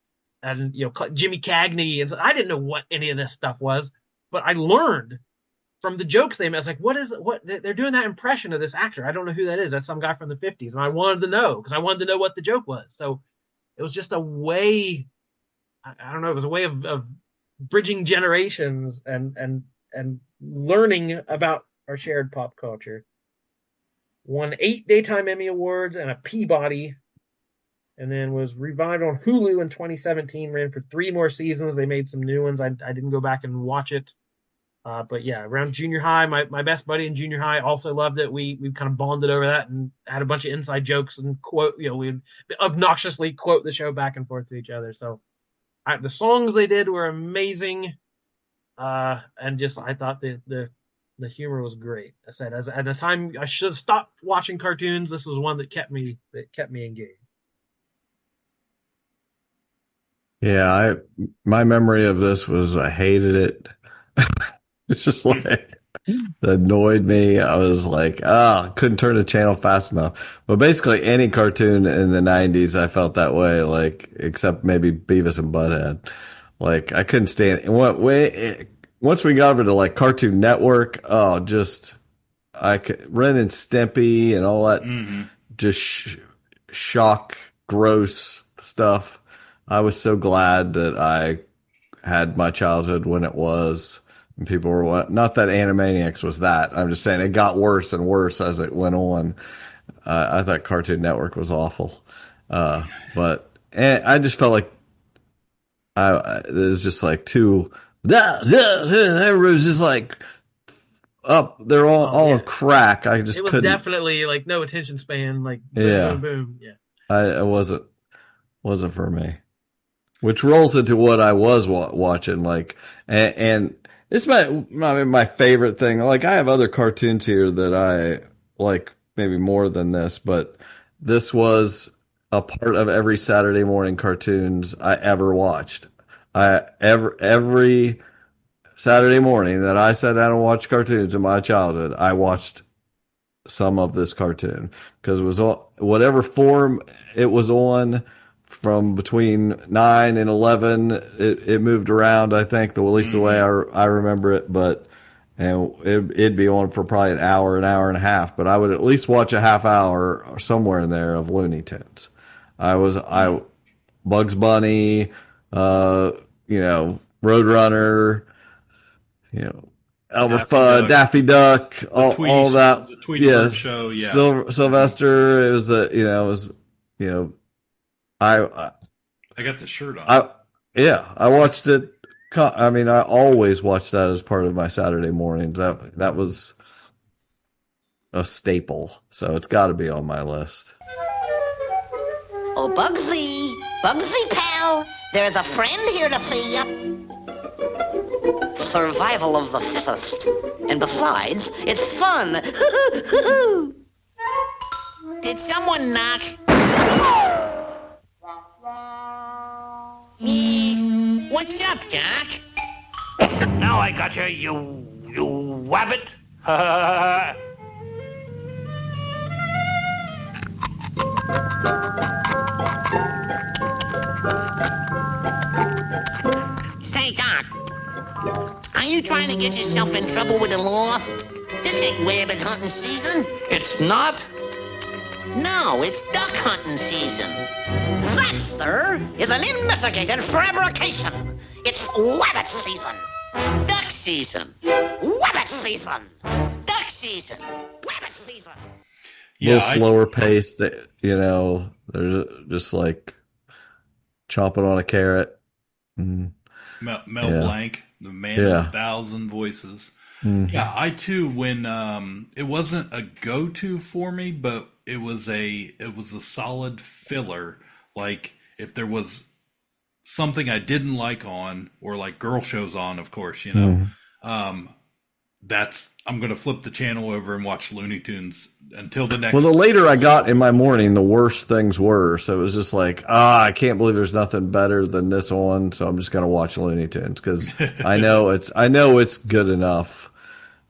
and, Jimmy Cagney. And I didn't know what any of this stuff was, but I learned from the jokes they made. I was like, what they're doing that impression of this actor. I don't know who that is. That's some guy from the 50s. And I wanted to know, because I wanted to know what the joke was. So it was just a way, I don't know, it was a way of bridging generations and learning about our shared pop culture. won 8 Daytime Emmy Awards and a Peabody, and then was revived on Hulu in 2017, ran for 3 more seasons. They made some new ones. I didn't go back and watch it. But yeah, around junior high, my best buddy in junior high also loved it. We kind of bonded over that and had a bunch of inside jokes and we'd obnoxiously quote the show back and forth to each other. So the songs they did were amazing. And just, I thought the humor was great. I said, at the time I should have stopped watching cartoons, this was one that kept me engaged. Yeah, my memory of this was I hated it. It's just like, it annoyed me. I was like, couldn't turn the channel fast enough. But basically any cartoon in the 90s, I felt that way, like, except maybe Beavis and Butthead. Like, I couldn't stand it. Once we got over to like Cartoon Network, Ren and Stimpy and all that, just shock, gross stuff. I was so glad that I had my childhood when it was. And people were, not that Animaniacs was that. I'm just saying it got worse and worse as it went on. I thought Cartoon Network was awful. But I just felt like it was just like too, everybody's just like up. They're all on crack. I just couldn't. It was definitely like no attention span. Like boom, boom. Yeah. It wasn't for me. Which rolls into what I was watching, like, and it's my favorite thing. Like, I have other cartoons here that I like, maybe more than this, but this was a part of every Saturday morning cartoons I ever watched. Every Saturday morning that I sat down and watched cartoons in my childhood, I watched some of this cartoon because it was whatever form it was on. From between 9 and 11, it moved around, I think, at least the way I remember it, and it'd be on for probably an hour and a half, but I would at least watch a half hour or somewhere in there of Looney Tunes. Bugs Bunny, Roadrunner, Elmer Fudd, Daffy Duck, all that. The Tweety Show, yeah. Sylvester, it was I got the shirt on. I watched it. I mean, I always watched that as part of my Saturday mornings. That was a staple, so it's got to be on my list. Oh, Bugsy, pal, there's a friend here to see you. Survival of the fittest, and besides, it's fun. Did someone knock? Me? What's up, Doc? Now I got you wabbit. Say, Doc, are you trying to get yourself in trouble with the law? This ain't rabbit hunting season. It's not? No, it's duck hunting season. That, sir, is an investigated fabrication. It's wabbit season. Duck season. Wabbit season. Duck season. Wabbit season. A little slower paced, they're just like chomping on a carrot. Mel Blanc, the man of 1,000 voices. Mm-hmm. Yeah, I too, when it wasn't a go-to for me, but it was a solid filler. Like, if there was something I didn't like on, or like girl shows on, of course, I'm going to flip the channel over and watch Looney Tunes until the next. Well, the later I got in my morning, the worse things were. So it was just like, I can't believe there's nothing better than this one. So I'm just going to watch Looney Tunes because I know it's good enough.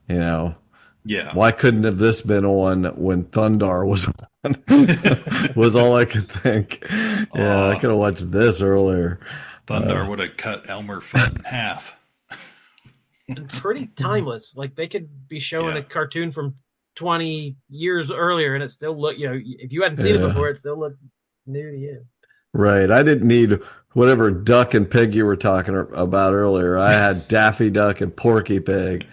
Yeah. Why couldn't have this been on when Thundar was on? Was all I could think. Yeah, I could have watched this earlier. Thundar would have cut Elmer Fudd in half. And pretty timeless. Like, they could be showing a cartoon from 20 years earlier and it still looked, if you hadn't seen it before, it still looked new to you. Right. I didn't need whatever Duck and Pig you were talking about earlier. I had Daffy Duck and Porky Pig.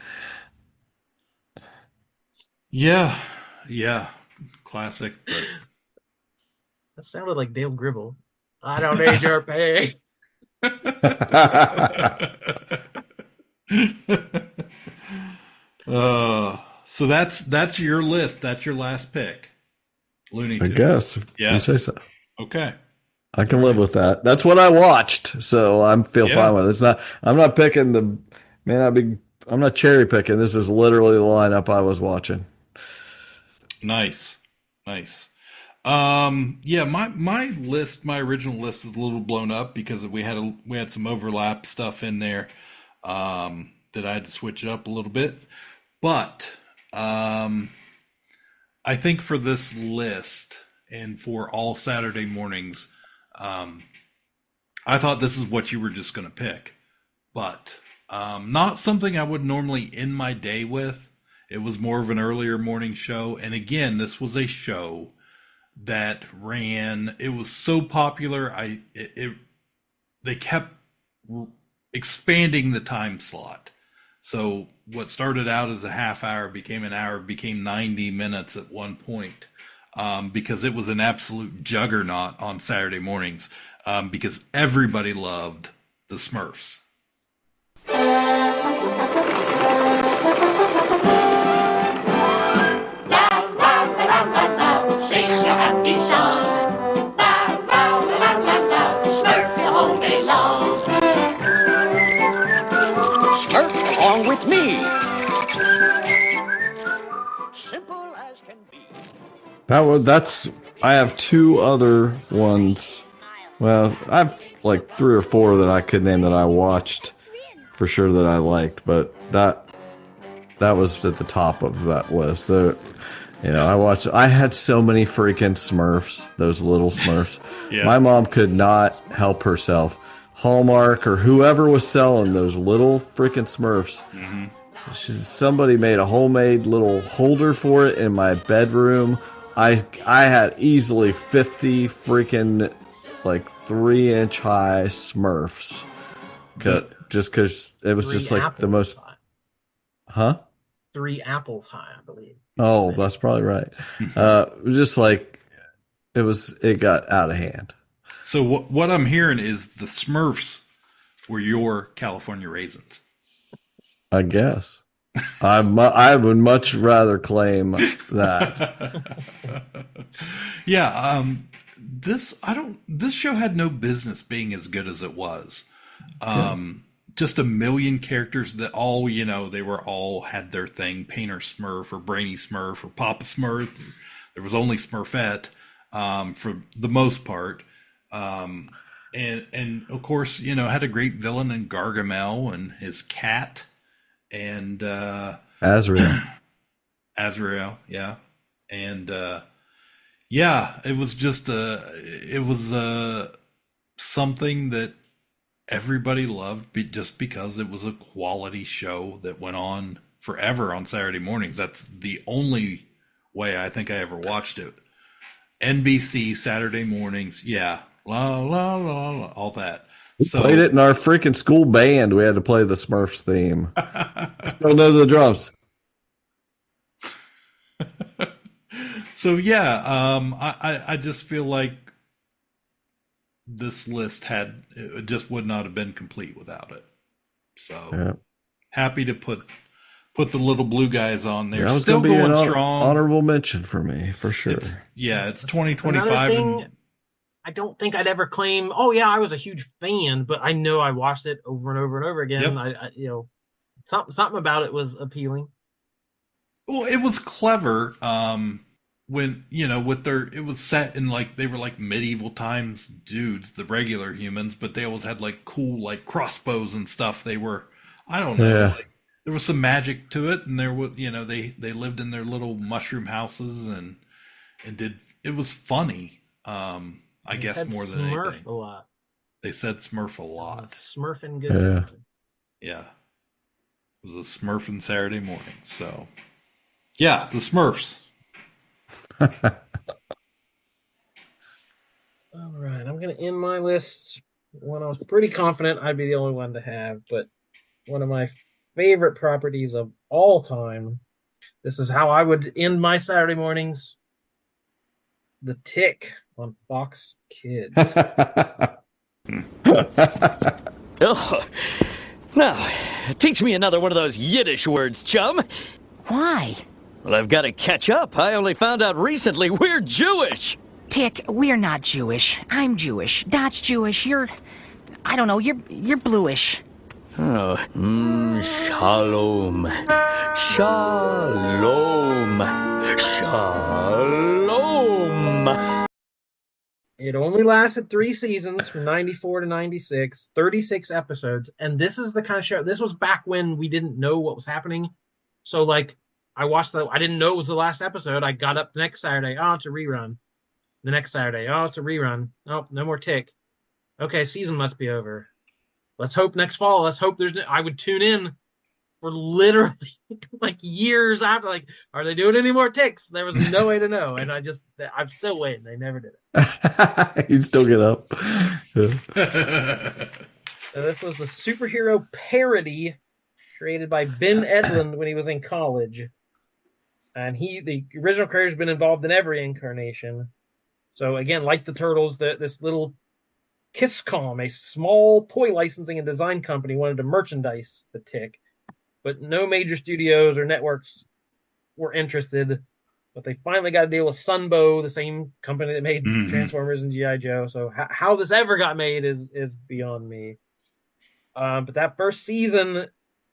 Yeah. classic. But that sounded like Dale Gribble. I don't need your pay. So that's your list. That's your last pick. Looney I Tunes. guess. Yes. You say so. Okay. I can live with that. That's what I watched, so I'm feel fine with it. It's not. I'm not picking the. I'm not cherry picking. This is literally the lineup I was watching. Nice. Yeah, my list, my original list is a little blown up because we had some overlap stuff in there that I had to switch it up a little bit. But I think for this list and for all Saturday mornings, I thought this is what you were just going to pick, but not something I would normally end my day with. It was more of an earlier morning show, and again, this was a show that ran. It was so popular. They kept expanding the time slot. So what started out as a half hour became an hour, became 90 minutes at one point. Because it was an absolute juggernaut on Saturday mornings, because everybody loved the Smurfs. Sing your happy song. La la la la la, Smurf the whole day long. Smurf along with me. Simple as can be. I have two other ones. Well, I have like 3 or 4 that I could name that I watched for sure that I liked, but that was at the top of that list. I had so many freaking Smurfs, those little Smurfs. Yeah. My mom could not help herself. Hallmark or whoever was selling those little freaking Smurfs. Mm-hmm. Somebody made a homemade little holder for it in my bedroom. I had easily 50 freaking like 3-inch high Smurfs. Just because it was just like the most. Huh? 3 apples high, I believe. Oh, that's probably right. It was just like it got out of hand. So what I'm hearing is the Smurfs were your California raisins. I guess. I would much rather claim that. Yeah, this show had no business being as good as it was. Just a million characters that all, they were all had their thing. Painter Smurf or Brainy Smurf or Papa Smurf. There was only Smurfette for the most part. And of course, had a great villain in Gargamel and his cat and Azrael. Azrael, yeah. And it was just something that everybody loved just because it was a quality show that went on forever on Saturday mornings. That's the only way I think I ever watched it. NBC Saturday mornings, yeah, la la la la, all that. We played it in our freaking school band. We had to play the Smurfs theme. I still know the drums. So yeah, I just feel like this list just would not have been complete without it. So happy to put the little blue guys on there. Yeah, still going strong. Honorable mention for me for sure. It's 2025. Another thing, I don't think I'd ever claim, oh yeah, I was a huge fan, but I know I watched it over and over and over again. Yep. Something about it was appealing. Well, it was clever. When it was set in they were like medieval times dudes, the regular humans, but they always had like cool like crossbows and stuff. They were, I don't know, like, there was some magic to it, and there was they lived in their little mushroom houses and it was funny. I guess more than Smurf anything. A lot. They said Smurf a lot. Smurfing good. Yeah. It was a Smurfing Saturday morning. So yeah, the Smurfs. All right, I'm going to end my list. One I was pretty confident I'd be the only one to have, but one of my favorite properties of all time. This is how I would end my Saturday mornings. The Tick on Fox Kids. Oh, now, teach me another one of those Yiddish words, chum. Why? Well, I've got to catch up. I only found out recently we're Jewish. Tick, we're not Jewish. I'm Jewish. Dot's Jewish. I don't know, you're bluish. Oh, shalom. Shalom. Shalom. It only lasted 3 seasons from 94 to 96, 36 episodes. And this is the kind of show, this was back when we didn't know what was happening. So, like, I didn't know it was the last episode. I got up the next Saturday. Oh, it's a rerun. The next Saturday. Oh, it's a rerun. Oh, no more Tick. Okay, season must be over. Let's hope next fall. Let's hope I would tune in for literally like years after. Like, are they doing any more Ticks? There was no way to know. And I'm still waiting. They never did it. You'd still get up. Yeah. So this was the superhero parody created by Ben Edlund when he was in college. And the original creator has been involved in every incarnation. So again, like the Turtles, this little Kisscom, a small toy licensing and design company, wanted to merchandise the Tick, but no major studios or networks were interested. But they finally got a deal with Sunbow, the same company that made Transformers and G.I. Joe. So how this ever got made is beyond me. But that first season,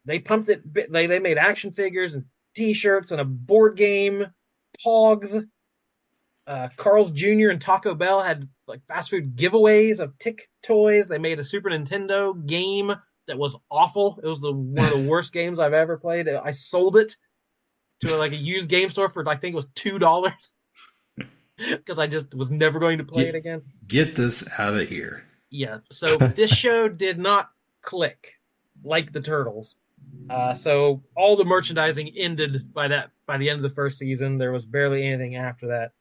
they pumped it. They made action figures and T-shirts and a board game, Pogs. Carl's Jr. and Taco Bell had like fast food giveaways of Tick toys. They made a Super Nintendo game that was awful. It was one of the worst games I've ever played. I sold it to like a used game store for I think it was $2 because I just was never going to play it again. Get this out of here. Yeah. So this show did not click like the Turtles. So all the merchandising ended by the end of the first season. There was barely anything after that.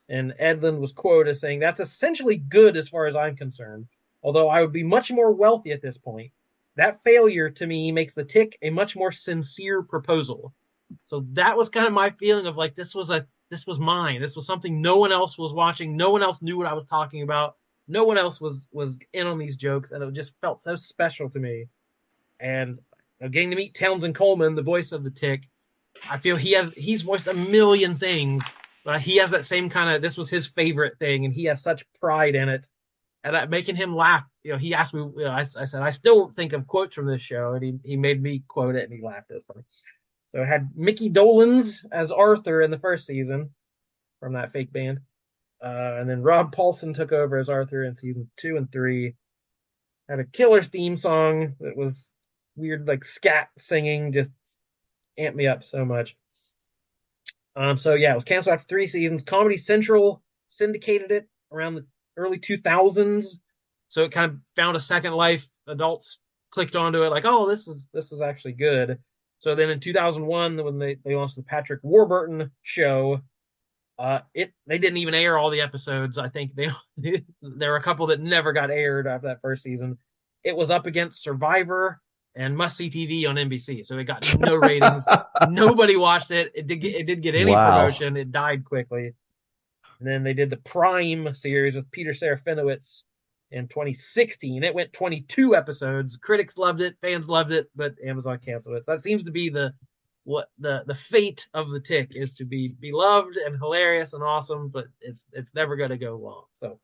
And Edlund was quoted as saying, "That's essentially good as far as I'm concerned, although I would be much more wealthy at this point. That failure to me makes the Tick a much more sincere proposal." So that was kind of my feeling of like, this was mine. This was something no one else was watching. No one else knew what I was talking about. No one else was in on these jokes. And it just felt so special to me. And getting to meet Townsend Coleman, the voice of the Tick, I feel he's voiced a million things. But he has that same kind of, this was his favorite thing, and he has such pride in it. And making him laugh, he asked me, I said, I still think of quotes from this show, and he made me quote it, and he laughed. It was funny. So it had Mickey Dolenz as Arthur in the first season from that fake band. And then Rob Paulson took over as Arthur in season 2 and 3. Had a killer theme song that was weird, like scat singing, just amped me up so much. So yeah, it was canceled after 3 seasons. Comedy Central syndicated it around the early 2000s. So it kind of found a second life. Adults clicked onto it like, oh, this is actually good. So then in 2001, when they launched the Patrick Warburton show, they didn't even air all the episodes. I think there were a couple that never got aired after that first season. It was up against Survivor and Must See TV on NBC, so it got no ratings. Nobody watched it. It did get any promotion. It died quickly. And then they did the Prime series with Peter Serafinowicz in 2016. It went 22 episodes. Critics loved it, fans loved it, but Amazon canceled it. So that seems to be the fate of the Tick, is to be beloved and hilarious and awesome, but it's never going to go long. So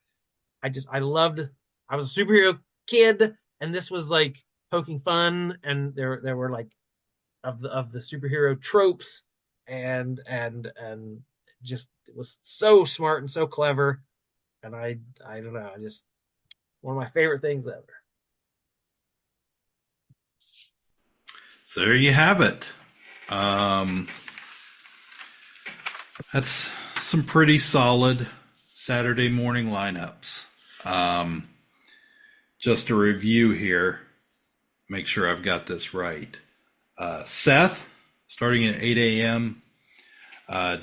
I was a superhero kid, and this was like poking fun, and there were like of the superhero tropes, and just it was so smart and so clever, and I don't know, just one of my favorite things ever. So there you have it. That's some pretty solid Saturday morning lineups. Just a review here. Make sure I've got this right. Seth, starting at 8 a.m.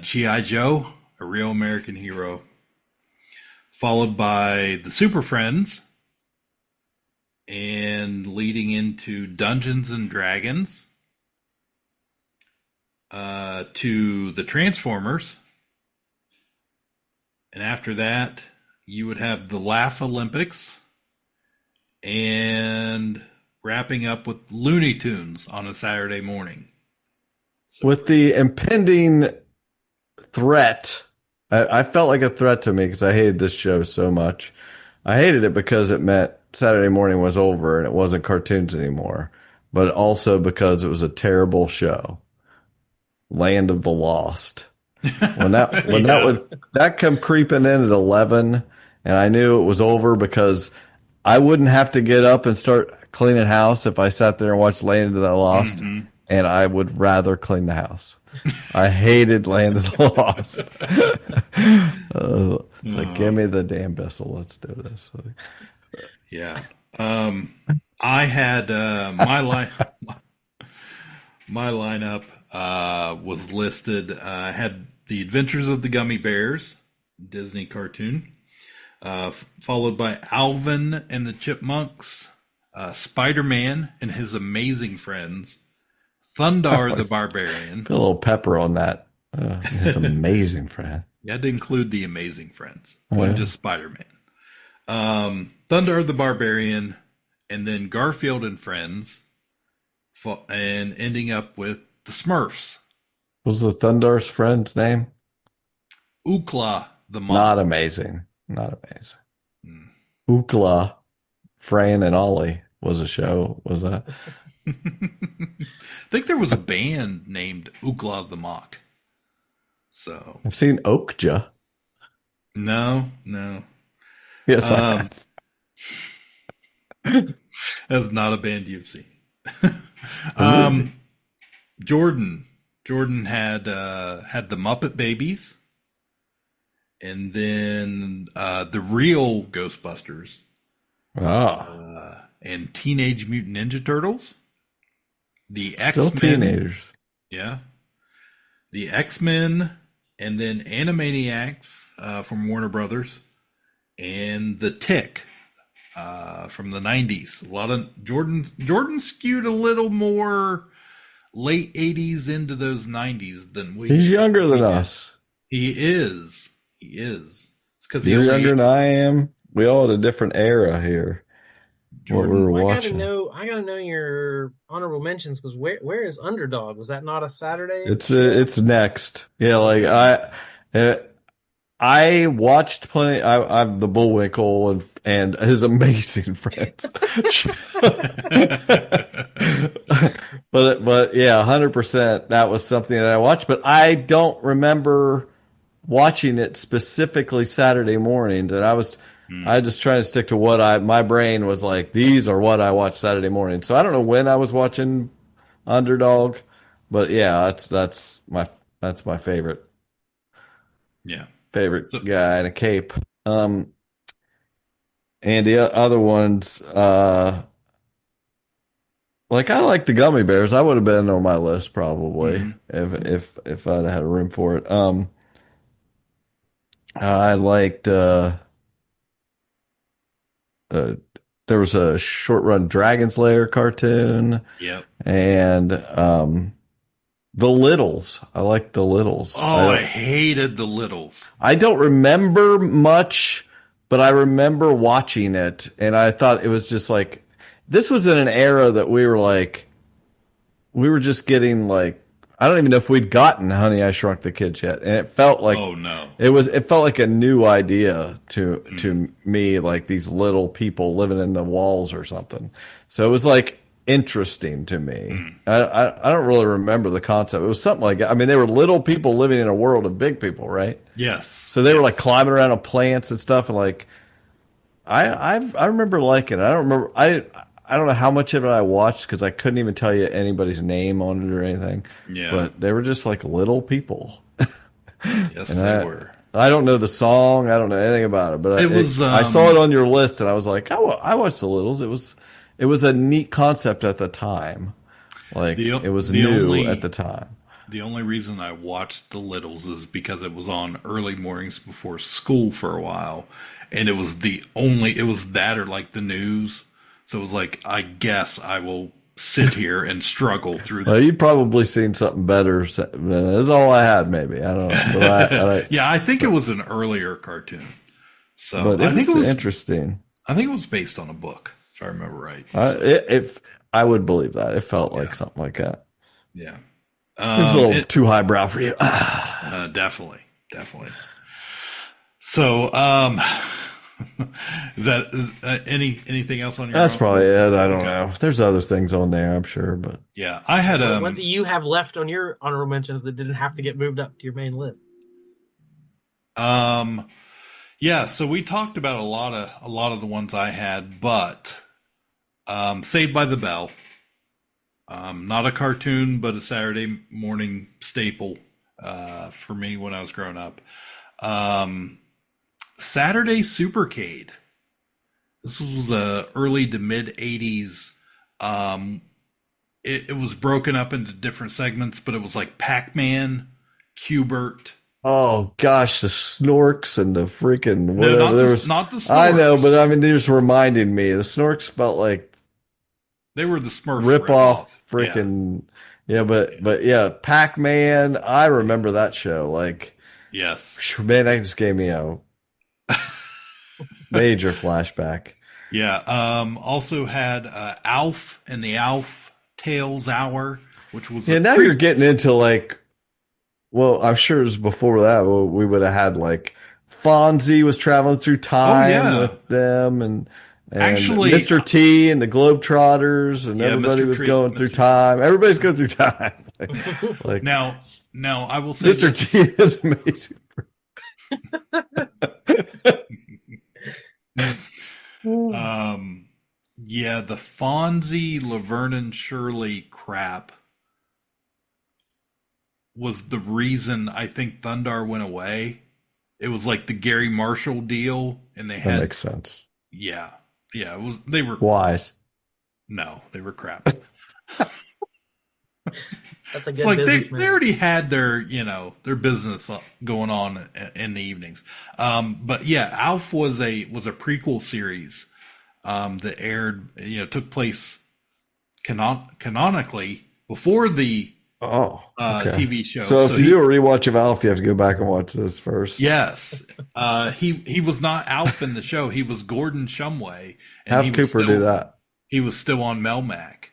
G.I. Joe, A Real American Hero. Followed by the Super Friends. And leading into Dungeons and Dragons. To the Transformers. And after that, you would have the Laugh Olympics, and wrapping up with Looney Tunes on a Saturday morning. With the impending threat, I felt like a threat to me because I hated this show so much. I hated it because it meant Saturday morning was over and it wasn't cartoons anymore, but also because it was a terrible show. Land of the Lost. When that come creeping in at 11, and I knew it was over because I wouldn't have to get up and start cleaning house if I sat there and watched Land of the Lost, and I would rather clean the house. I hated Land of the Lost. It's like, give me the damn Bissell. Let's do this. Yeah. I had my lineup was listed. I had The Adventures of the Gummy Bears, Disney cartoon, followed by Alvin and the Chipmunks, Spider-Man and His Amazing Friends, Thundar the Barbarian. Put a little pepper on that. His Amazing Friend. You had to include the Amazing Friends, wasn't just Spider-Man. Thundar the Barbarian, and then Garfield and Friends, and ending up with the Smurfs. Was the Thundar's friend's name? Ookla the Moth. Not amazing. Ookla, Fran and Ollie was a show. Was that? I think there was a band named Ookla the Mock. So I've seen Oakja. No. Yes, I have. That's not a band you've seen. Jordan had the Muppet Babies, and then the real Ghostbusters, and Teenage Mutant Ninja Turtles, the X-Men, Still teenagers, the X-Men, and then Animaniacs from Warner Brothers, and the Tick from the 90s. A lot of Jordan skewed a little more late 80s into those 90s than we. He's younger than us. He is. It's because you're younger than I am. We all had a different era here. Jordan, what we were watching. I gotta know your honorable mentions, because where is Underdog? Was that not a Saturday? It's next. Yeah, like I watched plenty. I'm the Bullwinkle and His Amazing Friends. but yeah, 100%. That was something that I watched, but I don't remember watching it specifically Saturday mornings. And I just trying to stick to what my brain was like. These are what I watched Saturday morning. So I don't know when I was watching Underdog, but yeah, that's my favorite. Yeah. Favorite guy in a cape. And the other ones, like I like the Gummy Bears. I would have been on my list probably if I'd had room for it. I liked there was a short run Dragon Slayer cartoon. Yep. And the Littles. I like the Littles. Oh, I hated the Littles. I don't remember much, but I remember watching it, and I thought it was just like, this was in an era that we were just getting like, I don't even know if we'd gotten Honey, I Shrunk the Kids yet, and it felt like, oh no, it felt like a new idea to me, like these little people living in the walls or something. So it was like interesting to me. I don't really remember the concept. It was something like, I mean, they were little people living in a world of big people, right? Yes. So they were like climbing around on plants and stuff, and like I remember liking it. I don't remember. I don't know how much of it I watched because I couldn't even tell you anybody's name on it or anything. Yeah. But they were just like little people. Yes, they were. I don't know the song. I don't know anything about it. But I saw it on your list, and I was like, I watched the Littles. It was a neat concept at the time. Like it was new at the time. The only reason I watched the Littles is because it was on early mornings before school for a while, and it was that or like the news. So it was like, I guess I will sit here and struggle through Well, that. you've probably seen something better. That's all I had, maybe. I don't know. But Yeah, I think it was an earlier cartoon. So but I think it was interesting. I think it was based on a book, if I remember right. If I would believe that, it felt like something like that. Yeah, It's a little too highbrow for you. Definitely. So, is anything else on your? That's probably it. I don't know. There's other things on there, I'm sure, but yeah, I had What do you have left on your honorable mentions that didn't have to get moved up to your main list? Yeah, so we talked about a lot of the ones I had, but Saved by the Bell, not a cartoon, but a Saturday morning staple for me when I was growing up. Saturday Supercade. This was early to mid 80s. It was broken up into different segments, but it was like Pac-Man, Q*bert. oh gosh, the Snorks and the freaking No, whatever. not the Snorks. I know, but I mean, they're just reminding me. The Snorks felt like they were the Smurf rip off freaking but yeah, Pac-Man. I remember that show. Like, yes, man, that just gave me a major flashback. Yeah. Also had Alf and the Alf Tales Hour, which was now you're getting into like, well, I'm sure it was before that. We would have had like Fonzie was traveling through time with them, and actually Mr. T and the Globetrotters, and everybody was going through time. Everybody's going through time. like now I will say Mr. T is amazing. Yeah, the Fonzie, Laverne and Shirley crap was the reason I think Thundar went away. It was like the Gary Marshall deal, and they had that makes sense. Yeah, it was. They were wise. No, they were crap. That's a good it's like business, they already had their their business going on in the evenings. But yeah, Alf was a prequel series that aired, took place canonically before the TV show. So if you do a rewatch of Alf, you have to go back and watch this first. Yes, he was not Alf in the show. He was Gordon Shumway. And Have Cooper do that. He was still on Melmac.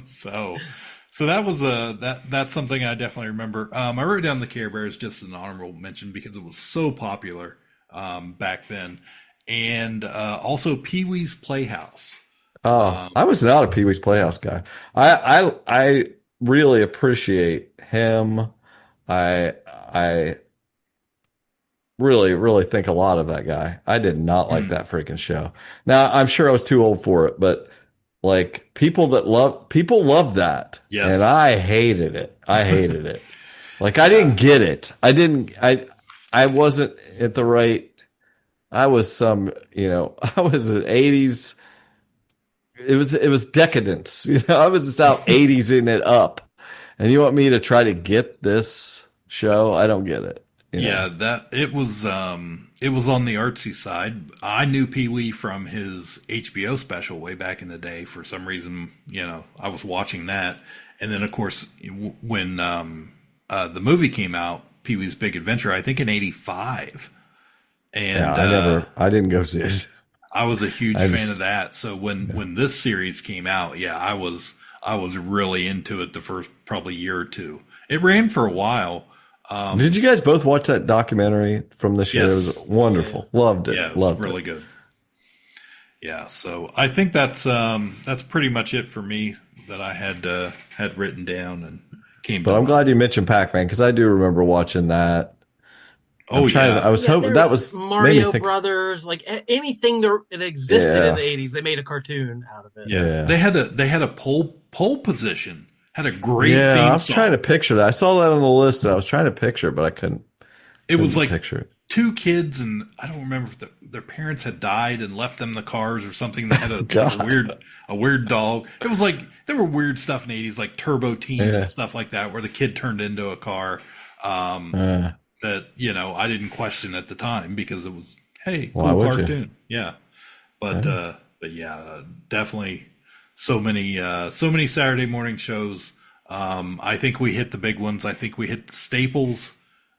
So that was that's something I definitely remember. I wrote down the Care Bears just as an honorable mention because it was so popular back then, and also Pee Wee's Playhouse. I was not a Pee Wee's Playhouse guy. I really appreciate him. I really think a lot of that guy. I did not like that freaking show. Now I'm sure I was too old for it, but like people loved that. Yes. And I hated it. Like I didn't get it. I wasn't at the right. I was I was an 80s. It was decadence. I was just out 80s in it up. And you want me to try to get this show? I don't get it. That it was on the artsy side. I knew Pee Wee from his HBO special way back in the day. For some reason, I was watching that, and then of course when the movie came out, Pee Wee's Big Adventure, I think in '85, and I didn't go see it. I was a huge fan of that. So when this series came out, I was really into it the first probably year or two. It ran for a while. Did you guys both watch that documentary from this year? Yes. It was wonderful. Loved it. Yeah, it Loved was really it. good. Yeah, so I think that's pretty much it for me that I had written down and came. But I'm glad you mentioned Pac-Man because I do remember watching that. I was hoping that was Mario Brothers, like anything that existed in the 80s. They made a cartoon out of it. Yeah. They had a pole position. Had a great theme I was song. trying to picture that. I saw that on the list and I was trying to picture it, but I couldn't. It was like picture it. Two kids, and I don't remember if their parents had died and left them the cars or something. They had a weird dog. It was like there were weird stuff in the 80s, like Turbo Teen and stuff like that, where the kid turned into a car. That I didn't question at the time because it was cool cartoon. Yeah, but yeah, definitely so many Saturday morning shows. I think we hit the big ones. I think we hit the staples.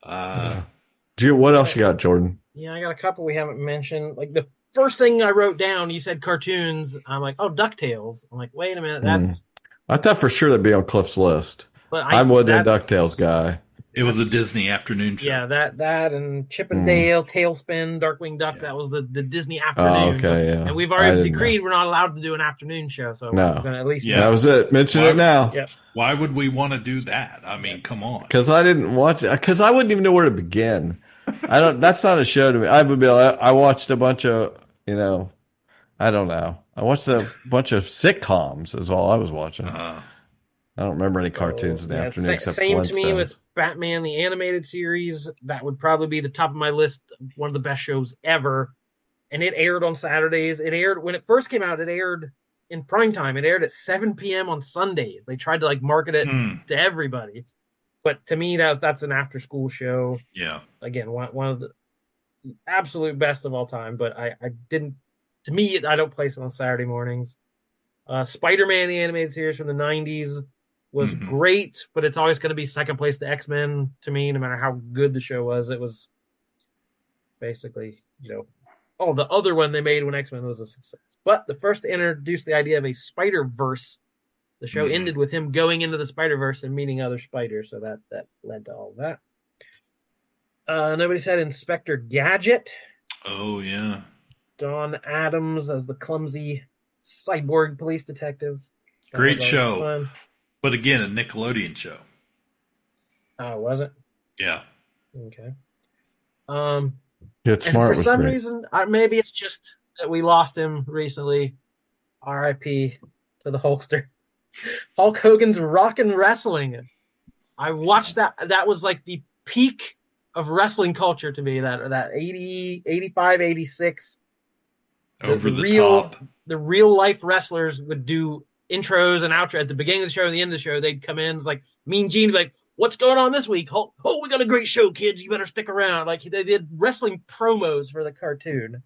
What else you got, Jordan? Yeah, I got a couple we haven't mentioned. Like the first thing I wrote down, you said cartoons. I'm like, oh, DuckTales. I'm like, wait a minute, that's. I thought for sure that'd be on Cliff's list. But I wasn't a DuckTales guy. It was a Disney afternoon show. Yeah, that and Chip and Dale, Tailspin, Darkwing Duck. That was the Disney afternoon. Oh, okay, yeah. And we've already decreed we're not allowed to do an afternoon show, so we're going to at least. That was it. Mention it now. Yeah. Why would we want to do that? I mean, come on. Because I didn't watch it. Because I wouldn't even know where to begin. That's not a show to me. I would be like, I watched a bunch of, I don't know. I watched a bunch of sitcoms is all I was watching. I don't remember any cartoons in the afternoon except same to me Flintstones. with Batman the animated series. That would probably be the top of my list. One of the best shows ever, and it aired on Saturdays. It aired when it first came out. It aired in prime time. It aired at 7 p.m. on Sundays. They tried to market it to everybody, but to me that's an after school show. Yeah. Again, one of the absolute best of all time. But I didn't. To me, I don't place it on Saturday mornings. Spider-Man the animated series from the 90s. Was great, but it's always going to be second place to X-Men to me, no matter how good the show was. It was basically, the other one they made when X-Men was a success. But the first to introduce the idea of a Spider-Verse, the show ended with him going into the Spider-Verse and meeting other spiders, so that led to all of that. Nobody said Inspector Gadget. Oh, yeah. Don Adams as the clumsy cyborg police detective. Great show. Fun. But again, a Nickelodeon show. Oh, was it? Yeah. Okay. Get Smart and for some great. reason, maybe it's just that we lost him recently. R.I.P. to the Hulkster. Hulk Hogan's Rockin' Wrestling. I watched that. That was like the peak of wrestling culture to me. That 80, 85, 86. Over the top. The real life wrestlers would do intros and outro at the beginning of the show and the end of the show. They'd come in, it's like Mean Gene, like, what's going on this week? Oh, we got a great show, kids. You better stick around. Like, they did wrestling promos for the cartoon.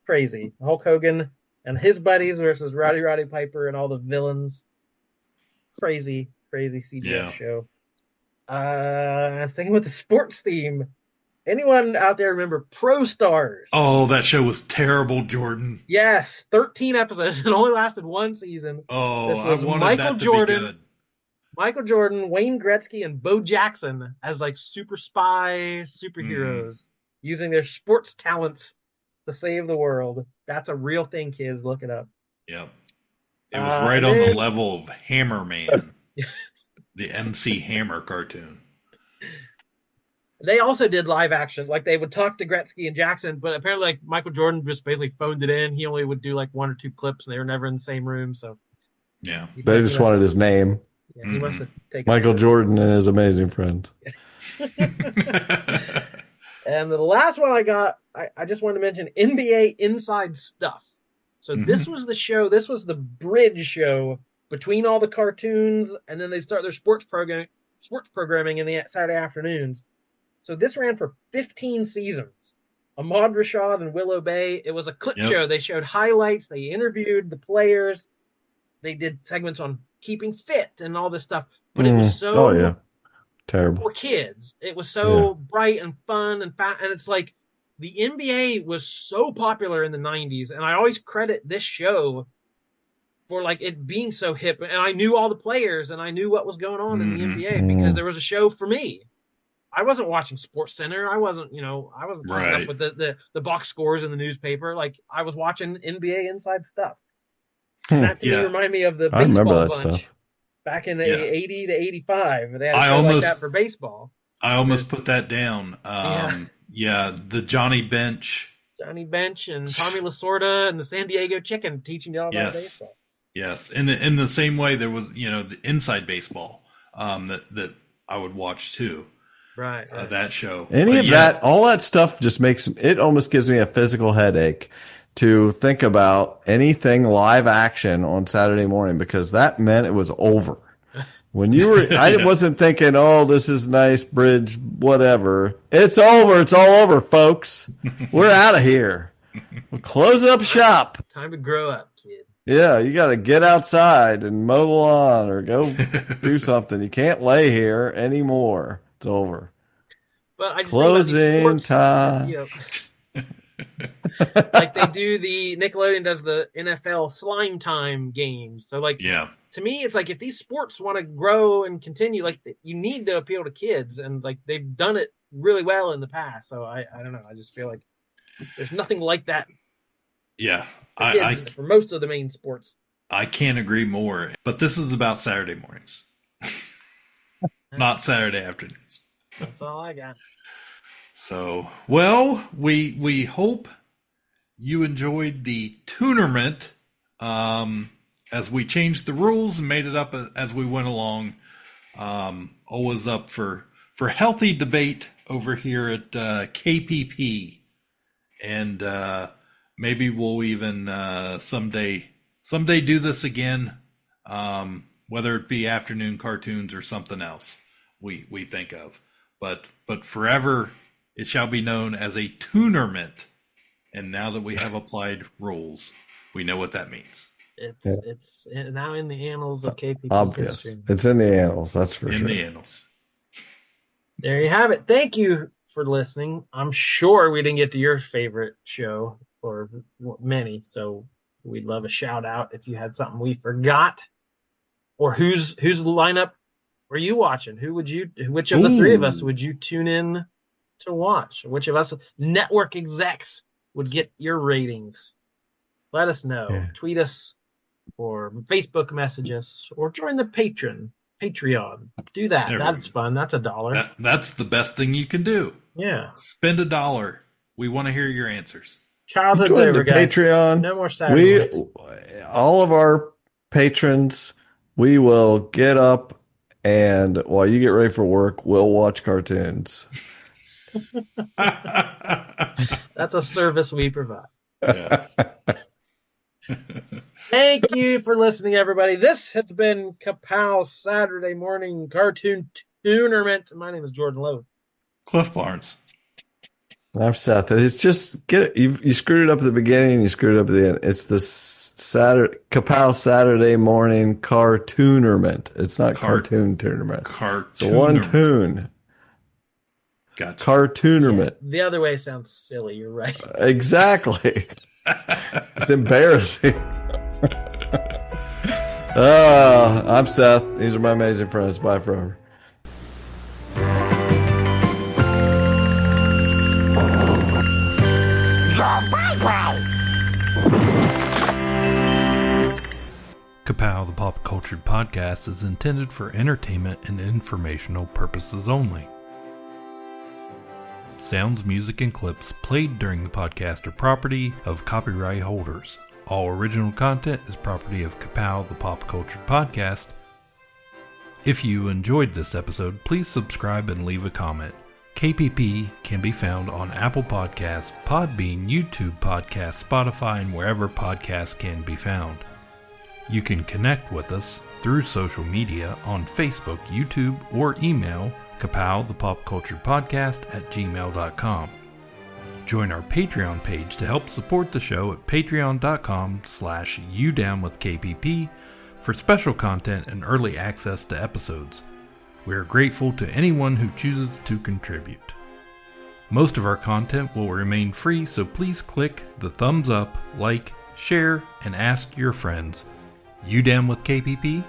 Crazy. Hulk Hogan and his buddies versus Roddy Piper and all the villains. Crazy CBS show. I was thinking with the sports theme. Anyone out there remember Pro Stars? Oh, that show was terrible, Jordan. Yes, 13 episodes. It only lasted one season. Oh, this was I wanted Michael that to Jordan, be good. Michael Jordan, Wayne Gretzky, and Bo Jackson as super spy superheroes using their sports talents to save the world. That's a real thing, kids. Look it up. Yep. It was right on the level of Hammer Man, the MC Hammer cartoon. They also did live action. Like, they would talk to Gretzky and Jackson, but apparently, Michael Jordan just basically phoned it in. He only would do, one or two clips, and they were never in the same room, so. Yeah. They just wanted his name. Yeah, he must have taken Michael Jordan and his amazing friends. And the last one I got, I just wanted to mention NBA Inside Stuff. So this was the show, this was the bridge show between all the cartoons, and then they start their sports programming in the Saturday afternoons. So this ran for 15 seasons. Ahmad Rashad and Willow Bay. It was a clip show. They showed highlights. They interviewed the players. They did segments on keeping fit and all this stuff. But it was so terrible for kids. It was so bright and fun and fat. And it's like the NBA was so popular in the 90s. And I always credit this show for it being so hip. And I knew all the players and I knew what was going on in the NBA because there was a show for me. I wasn't watching Sports Center. I wasn't, I wasn't keeping up with the box scores in the newspaper. I was watching NBA Inside Stuff. And that to me reminded me of the baseball bunch back in the 80 to 85. They had a show like that for baseball. I almost put that down. The Johnny Bench. Johnny Bench and Tommy Lasorda and the San Diego Chicken teaching you all about baseball. Yes. In the same way, there was, the Inside Baseball that I would watch too. Right. That show. All that stuff just almost gives me a physical headache to think about anything live action on Saturday morning because that meant it was over. When you were, I wasn't thinking, oh, this is nice bridge, whatever. It's over. It's all over, folks. We're out of here. We'll close up shop. Time to grow up, kid. Yeah, you got to get outside and mow the lawn or go do something. You can't lay here anymore. It's over. But I just Closing think about these sports, time. like they do Nickelodeon does the NFL Slime Time games. So like, to me, it's like if these sports want to grow and continue, like you need to appeal to kids, and like they've done it really well in the past. So I don't know. I just feel like there's nothing like that. Yeah, for kids for most of the main sports. I can't agree more. But this is about Saturday mornings, not Saturday afternoons. That's all I got. So, well, we hope you enjoyed the Toonerment as we changed the rules and made it up as we went along. Always up for healthy debate over here at KPP. And maybe we'll even someday do this again, whether it be afternoon cartoons or something else we think of. But forever it shall be known as a Toonerment. And now that we have applied rules, we know what that means. It's now in the annals of KPP Obvious. history. It's in the annals, that's for sure. In the annals. There you have it. Thank you for listening. I'm sure we didn't get to your favorite show or many, so we'd love a shout out if you had something we forgot. Or whose lineup were you watching? Which of the three of us would you tune in to watch? Which of us network execs would get your ratings? Let us know. Yeah. Tweet us or Facebook message us or join the Patreon. Do that. That's fun. That's $1. That's the best thing you can do. Yeah. Spend $1. We want to hear your answers. Childhood's over, guys. Patreon. No more Saturday nights. All of our patrons, we will get up and while you get ready for work, we'll watch cartoons. That's a service we provide. Yeah. Thank you for listening, everybody. This has been Ka-Pow Saturday Morning Cartoon Toonerment. My name is Jordan Lowe. Cliff Barnes. I'm Seth. It's just you screwed it up at the beginning and you screwed it up at the end. It's the Ka-Pow Saturday Morning Cartoonerment. It's not Cartoon Tournament. It's one tune. Gotcha. Cartoonerment. Yeah, the other way sounds silly. You're right. Exactly. It's embarrassing. I'm Seth. These are my amazing friends. Bye forever. Ka-Pow, the Pop Cultured Podcast, is intended for entertainment and informational purposes only. Sounds, music, and clips played during the podcast are property of copyright holders. All original content is property of Ka-Pow, the Pop Cultured Podcast. If you enjoyed this episode, please subscribe and leave a comment. KPP can be found on Apple Podcasts, Podbean, YouTube Podcasts, Spotify, and wherever podcasts can be found. You can connect with us through social media on Facebook, YouTube, or email Ka-Pow, the Pop Cultured Podcast @gmail.com. Join our Patreon page to help support the show at patreon.com/udownwithkpp for special content and early access to episodes. We are grateful to anyone who chooses to contribute. Most of our content will remain free, so please click the thumbs up, like, share, and ask your friends. You Down with KPP?